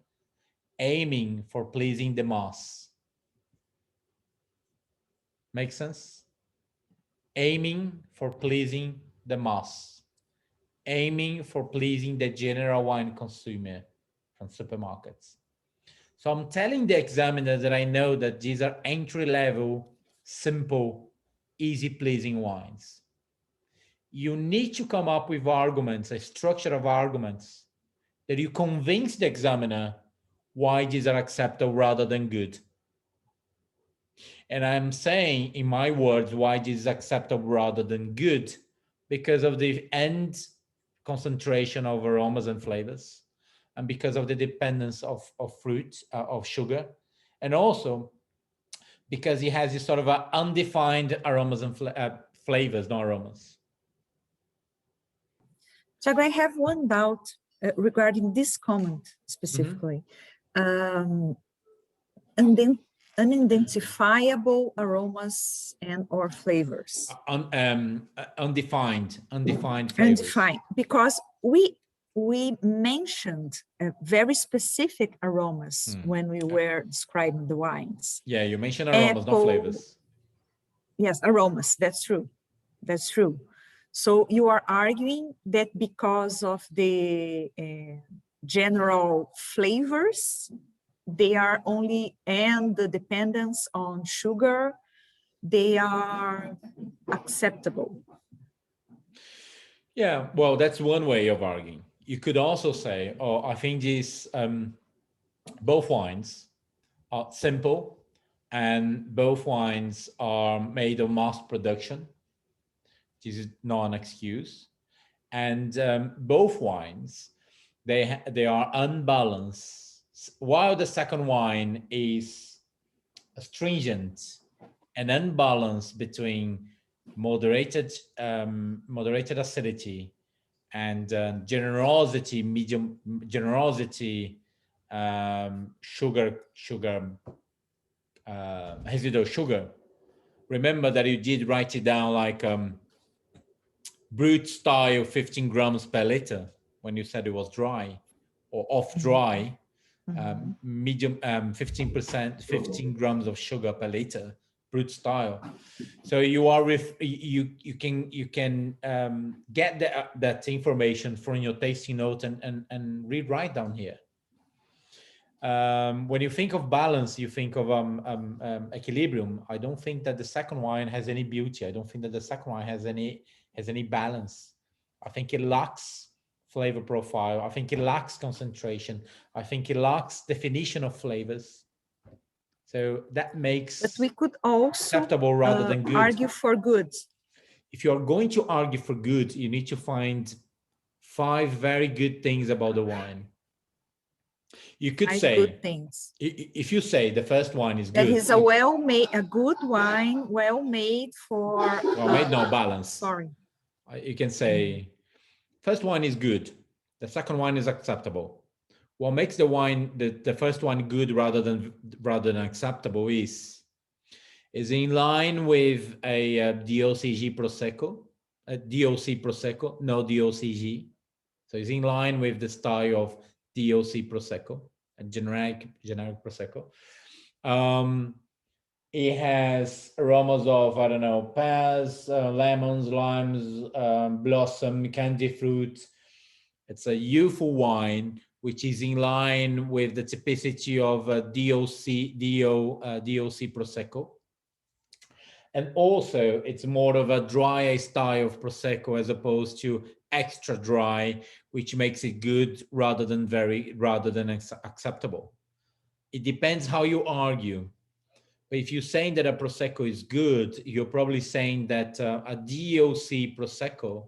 aiming for pleasing the mass. Make sense? Aiming for pleasing the mass. Aiming for pleasing the general wine consumer from supermarkets. So I'm telling the examiner that I know that these are entry-level, simple, easy-pleasing wines. You need to come up with arguments, a structure of arguments that you convince the examiner why these are acceptable rather than good. And I'm saying in my words why this is acceptable rather than good because of the end concentration of aromas and flavors, and because of the dependence of fruit, of sugar, and also because it has this sort of undefined aromas and flavors, no aromas. Thiago, I have one doubt regarding this comment specifically. And then unidentifiable aromas and or flavors. Undefined flavors. Undefined, because we mentioned very specific aromas when we were describing the wines. Yeah, you mentioned aromas, not flavors. Yes, aromas, that's true. That's true. So you are arguing that because of the general flavors, they are only, and the dependence on sugar, they are acceptable. Yeah, well, that's one way of arguing. You could also say, oh, I think these both wines are simple and both wines are made of mass production. This is not an excuse. And both wines, they are unbalanced. While the second wine is astringent and unbalanced between moderated acidity and generosity, medium generosity, residual sugar. Remember that you did write it down like brut style 15 grams per liter when you said it was dry or off dry. Medium 15%, 15 grams of sugar per liter, brut style. So you are you can get that information from your tasting note and rewrite down here. When you think of balance, you think of equilibrium. I don't think that the second wine has any beauty. I don't think that the second wine has any balance. I think it lacks flavor profile. I think it lacks concentration. I think it lacks definition of flavors. So that makes But we could also acceptable rather than good. Argue for good. If you are going to argue for good, you need to find 5 very good things about the wine. You could say good things. If you say the first wine is that good, is a good wine, well made for made, no balance. Sorry. You can say first wine is good, the second wine is acceptable. What makes the wine the first one good rather than acceptable is in line with a DOCG Prosecco, a DOC Prosecco, no DOCG. So it's in line with the style of DOC Prosecco, a generic Prosecco. It has aromas of, I don't know, pears, lemons, limes, blossom, candy fruit. It's a youthful wine, which is in line with the typicity of DOC Prosecco. And also, it's more of a dry style of Prosecco as opposed to extra dry, which makes it good rather than acceptable. It depends how you argue. But if you're saying that a Prosecco is good, you're probably saying that a DOCG Prosecco,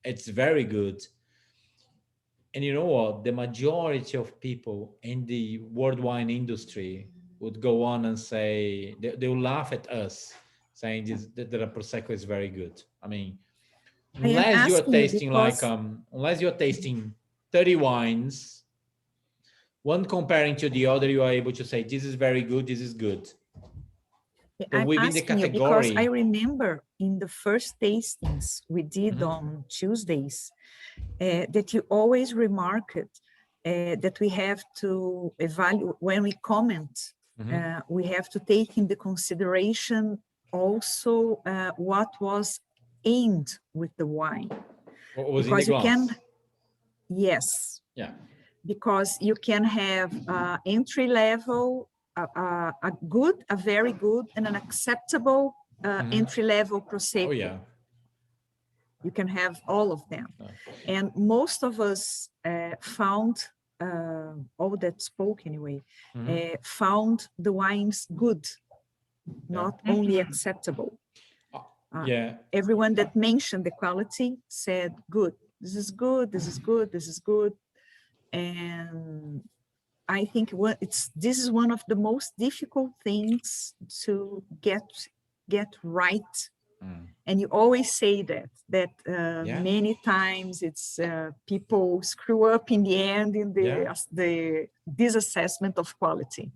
it's very good. And you know what? The majority of people in the world wine industry would go on and say, they will laugh at us saying that a Prosecco is very good. I mean, unless you're tasting unless you're tasting 30 wines, one comparing to the other, you are able to say, this is very good, this is good. But I'm within the asking category, you because I remember in the first tastings we did on Tuesdays, that you always remarked that we have to evaluate, when we comment, we have to take into consideration also what was aimed with the wine. What was because in the glass? Yes. Yeah. Because you can have entry level, a good, a very good, and an acceptable entry level Prosecco. Oh yeah. You can have all of them. And most of us found, all that spoke anyway, found the wines good, not only acceptable. Everyone that mentioned the quality said good. This is good, this is good, this is good. And I think this is one of the most difficult things to get right. And you always say that many times it's people screw up in the end in the disassessment of quality.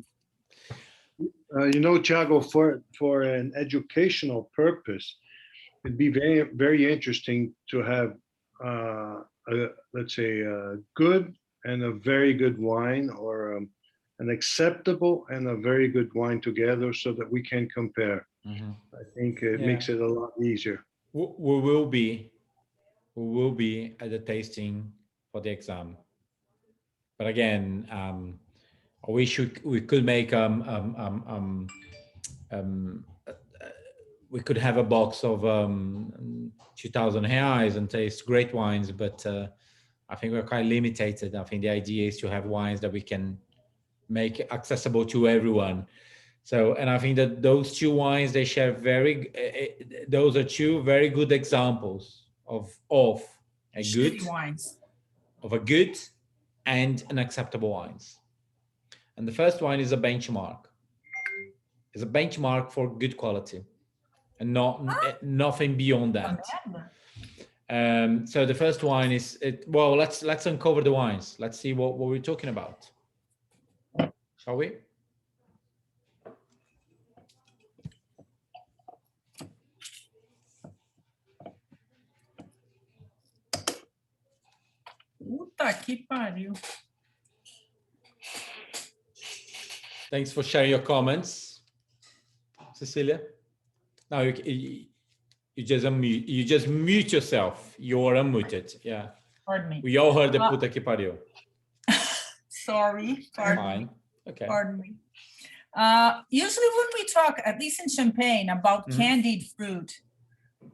You know, Thiago, for an educational purpose, it'd be very, very interesting to have, let's say, a good and a very good wine, or an acceptable and a very good wine together, so that we can compare. I think it makes it a lot easier. We will be at the tasting for the exam. But again, we could make we could have a box of 2,000 reais and taste great wines, but I think we're quite limited. I think the idea is to have wines that we can make accessible to everyone. So, and I think that those two wines, they share those are two very good examples of a good wines, of a good and an acceptable wines. And the first wine is a benchmark. It's a benchmark for good quality, and nothing beyond that. So the first wine is well. Let's uncover the wines. Let's see what we're talking about. Shall we? Puta que pariu. Thanks for sharing your comments, Cecilia. Now you just unmute. You just mute yourself. You're unmuted. Yeah. Pardon me. We all heard the puta que pariu. Sorry. Fine. Okay. Pardon me. Usually when we talk, at least in Champagne, about candied fruit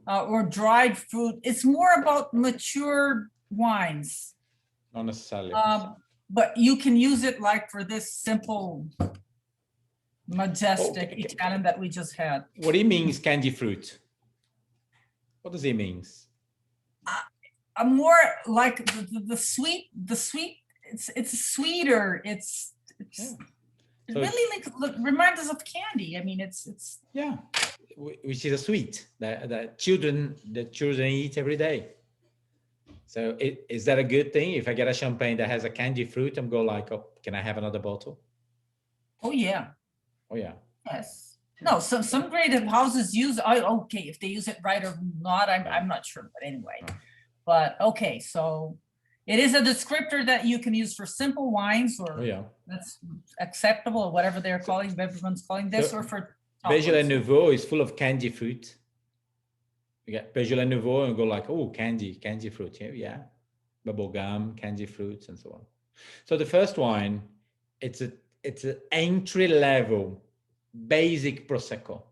or dried fruit, it's more about mature wines. Not necessarily. But you can use it like for this simple, majestic Italian that we just had. What do you mean is candy fruit? What does it mean? More like the sweet. It's sweeter. It's it really reminds us of candy. I mean, it's yeah, which is a sweet that children eat every day. So is that a good thing? If I get a champagne that has a candy fruit, I'm go like, oh, can I have another bottle? Oh yeah. Oh yeah. Yes. No, some great houses use. Okay, if they use it right or not, I'm not sure. But anyway, but okay, so it is a descriptor that you can use for simple wines, or that's acceptable, or whatever they're calling. Everyone's calling this, or for Beaujolais Nouveau is full of candy fruit. You get Beaujolais Nouveau and go like, oh, candy fruit. Yeah, bubble gum, candy fruits, and so on. So the first wine, it's an entry level, basic Prosecco.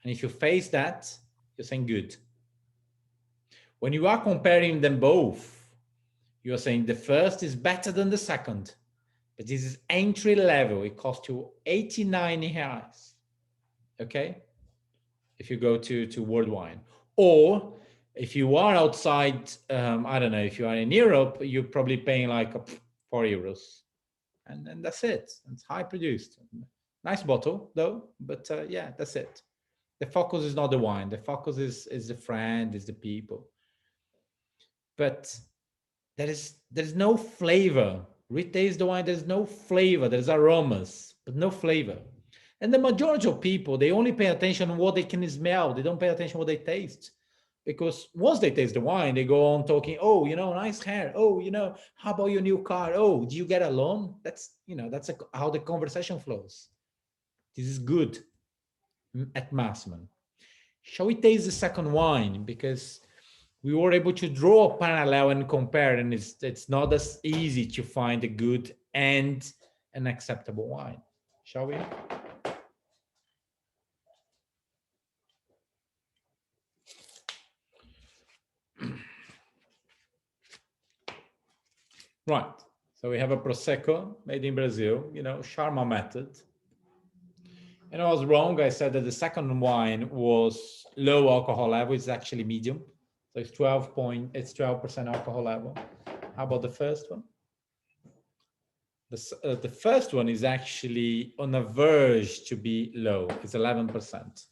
And if you face that, you're saying good. When you are comparing them both, you're saying the first is better than the second, but this is entry level. It costs you 89 reais. Okay. If you go to World Wine, or if you are outside, I don't know, if you are in Europe, you're probably paying like 4 euros, and then that's it. It's high produced. Nice bottle though, but yeah, that's it. The focus is not the wine. The focus is the friend, is the people. But there's no flavor. Retaste the wine. There's no flavor. There's aromas, but no flavor. And the majority of people, they only pay attention on what they can smell. They don't pay attention on what they taste. Because once they taste the wine, they go on talking, oh, nice hair. Oh, how about your new car? Oh, do you get a loan? That's how the conversation flows. This is good at Massman. Shall we taste the second wine? Because we were able to draw a parallel and compare, and it's not as easy to find a good and an acceptable wine. Shall we? Right, so we have a Prosecco made in Brazil, Charma method. And I was wrong. I said that the second wine was low alcohol level. It's actually medium. So it's 12% alcohol level. How about the first one? The first one is actually on the verge to be low. It's 11%.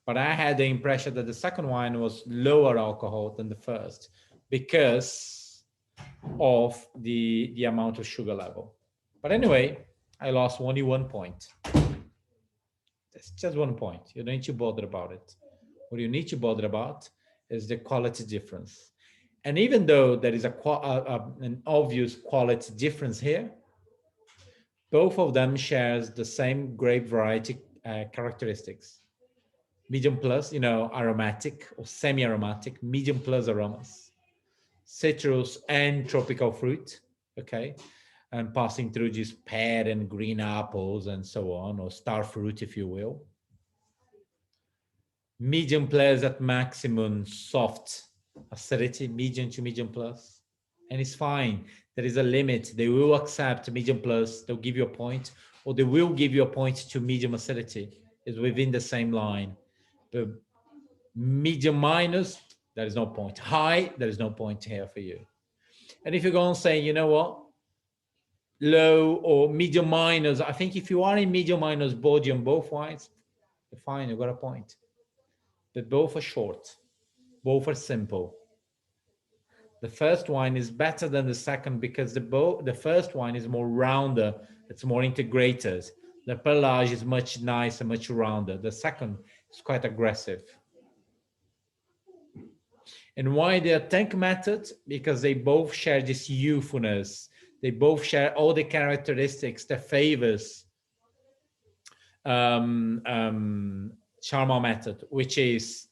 But I had the impression that the second wine was lower alcohol than the first because of the amount of sugar level. But anyway, I lost only 1 point. It's just 1 point. You don't need to bother about it. What you need to bother about is the quality difference. And even though there is an obvious quality difference here, both of them shares the same grape variety characteristics. Medium plus, aromatic or semi-aromatic, medium plus aromas, citrus and tropical fruit, okay? and passing through these pear and green apples and so on, or star fruit, if you will. Medium plus at maximum soft acidity, medium to medium plus. And it's fine. There is a limit. They will accept medium plus, they'll give you a point, or they will give you a point to medium acidity. It's within the same line. But medium minus, there is no point. High, there is no point here for you. And if you go on saying, you know what, low or medium minus, I think if you are in medium minus body on both wines, you're fine, you got a point. But both are short, both are simple. The first wine is better than the second because the first wine is more rounder, it's more integrated. The pelage is much nicer, much rounder. The second is quite aggressive. And why they are tank method? Because they both share this youthfulness. They both share all the characteristics that favors Charmal method, which is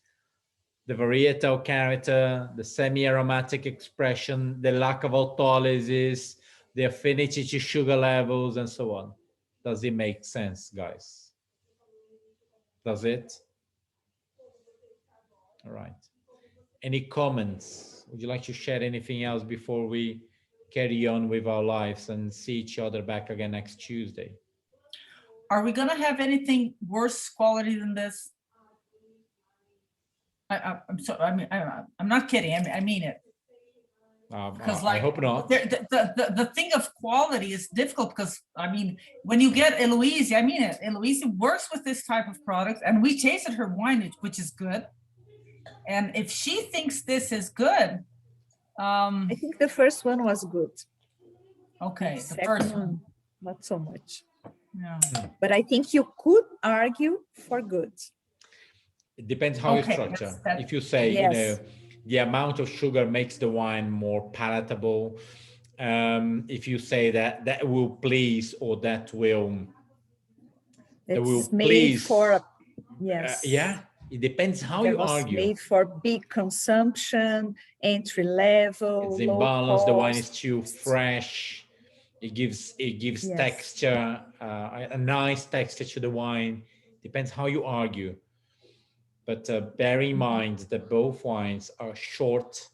the varietal character, the semi-aromatic expression, the lack of autolysis, the affinity to sugar levels, and so on. Does it make sense, guys? Does it? All right. Any comments? Would you like to share anything else before we carry on with our lives and see each other back again next Tuesday? Are we gonna have anything worse quality than this? I'm sorry. I mean, I'm not kidding. I mean it. Because I hope not. The thing of quality is difficult because I mean, when you get Eloise, I mean it. Eloise works with this type of product, and we tasted her wine, which is good. And if she thinks this is good, I think the first one was good. Okay, the Second first one, not so much. yeah. But I think you could argue for good. It depends how you Okay, structure. that's- If you say, Yes. you know, the amount of sugar makes the wine more palatable. If you say that that will please or that will It's made please. for, yes. Yeah, it depends how That you was argue. made for big consumption, entry level, It's low imbalanced. The wine is cost. too fresh. It gives Yes. texture, a nice texture to the wine. Depends how you argue. But bear in mind that both wines are short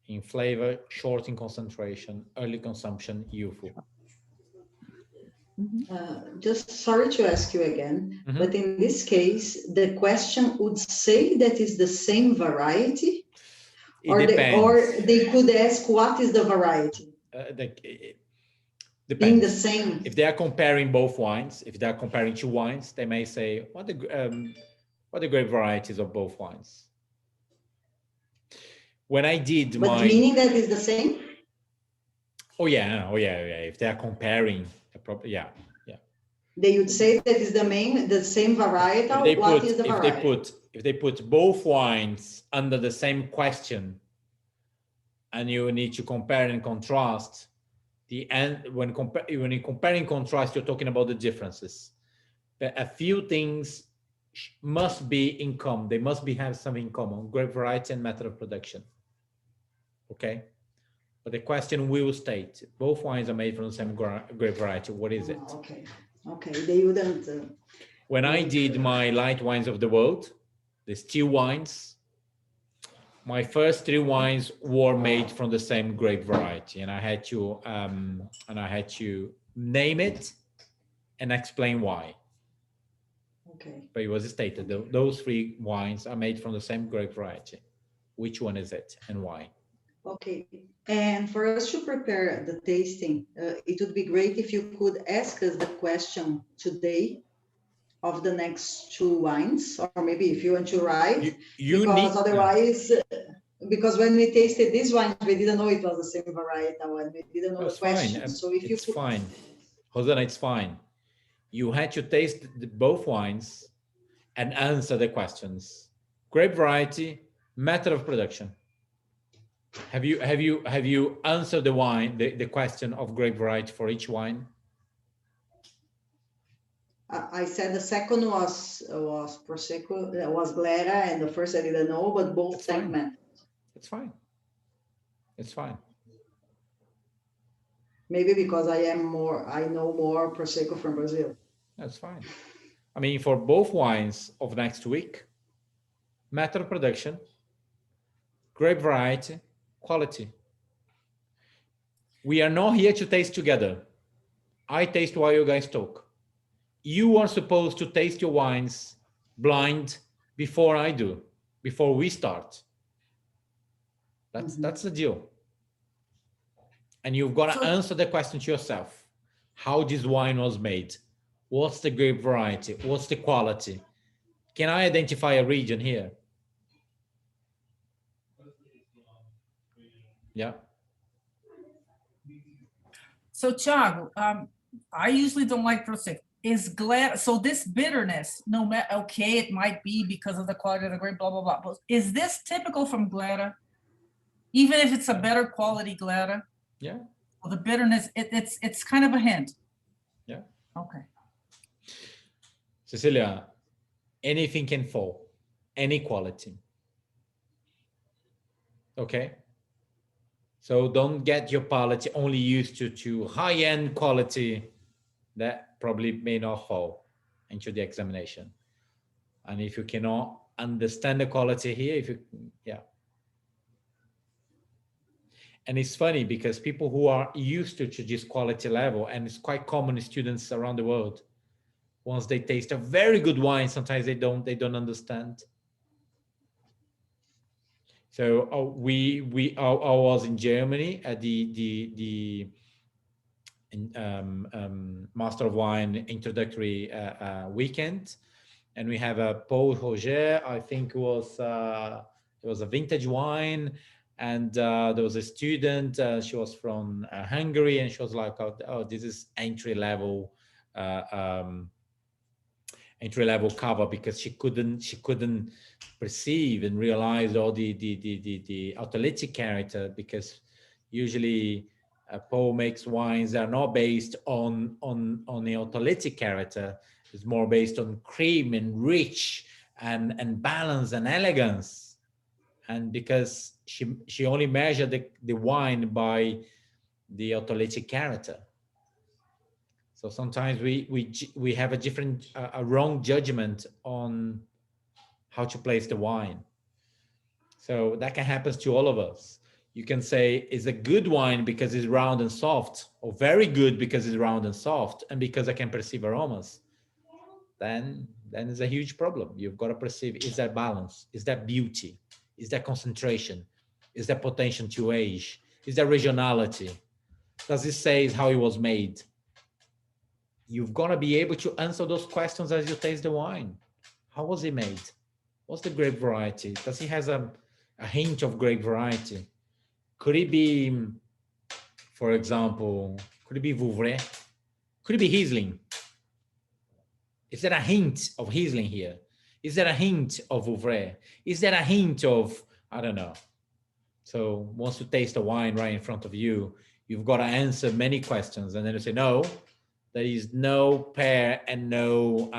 in flavor, short in concentration, early consumption, youthful. Just sorry to ask you again, but in this case, the question would say that is the same variety, or they could ask what is the variety? Depends. Being the same. If they are comparing both wines, if they are comparing two wines, they may say, what are the grape varieties of both wines? When I did but meaning that is the same? Oh yeah. If they are comparing, yeah. They would say that is the same varietal. What is the variety? If they put both wines under the same question, and you need to compare and contrast, when you compare and contrast, you're talking about the differences. But a few things must be in common. They must have something in common: grape variety and method of production. Okay. But the question will state, both wines are made from the same grape variety. What is it? Okay, they wouldn't. When I did my light wines of the world, the still wines, my first three wines were made from the same grape variety, and I had to name it and explain why. Okay. But it was stated that those three wines are made from the same grape variety. Which one is it and why? Okay, and for us to prepare the tasting, it would be great if you could ask us the question today of the next two wines, or maybe if you want to write, because otherwise, because when we tasted these wines, we didn't know it was the same variety, and we didn't know the question. Fine. So if it's fine, Hosanna, it's fine. You had to taste both wines and answer the questions: grape variety, method of production. Have you answered the question of grape variety for each wine? I said the second was Prosecco, was Glera, and the first I didn't know, but both tank methods. It's fine. It's fine. Maybe because I know more Prosecco from Brazil. That's fine. I mean, for both wines of next week, method of production, grape variety, quality. We are not here to taste together. I taste while you guys talk. You are supposed to taste your wines blind before I do, before we start. That's the deal. And you've got to answer the question to yourself. How this wine was made? What's the grape variety? What's the quality? Can I identify a region here? Yeah. So Thiago, I usually don't like Prosecco. Is glad so this bitterness, no matter, okay, it might be because of the quality of the grape, blah blah blah. But is this typical from Glera? Even if it's a better quality Glera? Yeah. Well, the bitterness, it's kind of a hint. Yeah. Okay. Cecilia, anything can fall, any quality. Okay. So don't get your palate only used to high-end quality that probably may not fall into the examination. And if you cannot understand the quality here, yeah. And it's funny because people who are used to this quality level, and it's quite common in students around the world, once they taste a very good wine, sometimes they don't understand. So I was in Germany at the Master of Wine introductory weekend, and we have a Paul Roger. I think it was a vintage wine, and there was a student. She was from Hungary, and she was like, "Oh, this is entry level cover," because she couldn't perceive and realize all the autolytic character, because usually Paul makes wines that are not based on the autolytic character. It's more based on cream and rich and balance and elegance. And because she only measured the wine by the autolytic character. So sometimes we have a wrong judgment on how to place the wine. So that can happen to all of us. You can say it's a good wine because it's round and soft, or very good because it's round and soft, and because I can perceive aromas. Then it's a huge problem. You've got to perceive, is that balance? Is that beauty? Is that concentration? Is that potential to age? Is that regionality? Does it say how it was made? You've got to be able to answer those questions as you taste the wine. How was it made? What's the grape variety? Does it has a hint of grape variety? Could it be, for example, could it be Vouvray? Could it be Riesling? Is there a hint of Riesling here? Is there a hint of Vouvray? Is there a hint of, I don't know. So once you taste a wine right in front of you, you've got to answer many questions. And then you say, no, there is no pear and no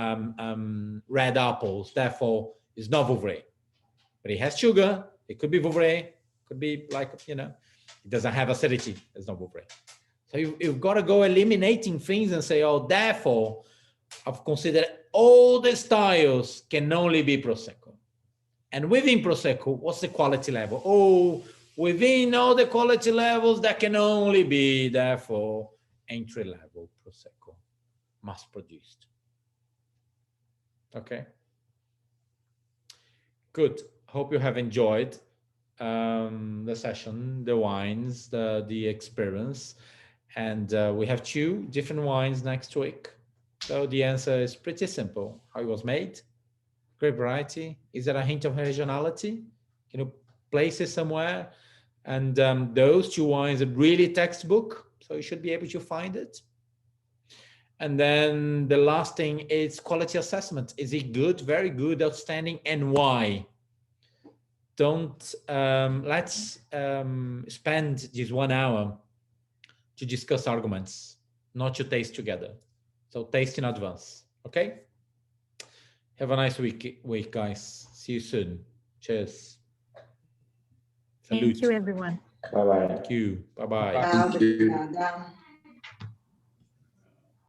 red apples. Therefore, it's not Vouvray. But it has sugar. It could be Vouvray. Could be like, it doesn't have acidity. It's not Vouvray. So you've got to go eliminating things and say, oh, therefore, I've considered all the styles can only be Prosecco. And within Prosecco, what's the quality level? Oh, within all the quality levels, that can only be, therefore, entry-level Prosecco, mass-produced. Okay. Good. Hope you have enjoyed the session, the wines, the experience. And we have 2 different wines next week. So the answer is pretty simple. How it was made, grape variety. Is there a hint of regionality? Can you place it somewhere? And those 2 wines are really textbook, so you should be able to find it. And then the last thing is quality assessment. Is it good, very good, outstanding, and why? Don't, let's spend this 1 hour to discuss arguments, not to taste together. So taste in advance, okay? Have a nice week, guys. See you soon. Cheers. Salute. Thank you, everyone. Bye-bye. Thank you. Bye-bye. Obrigada.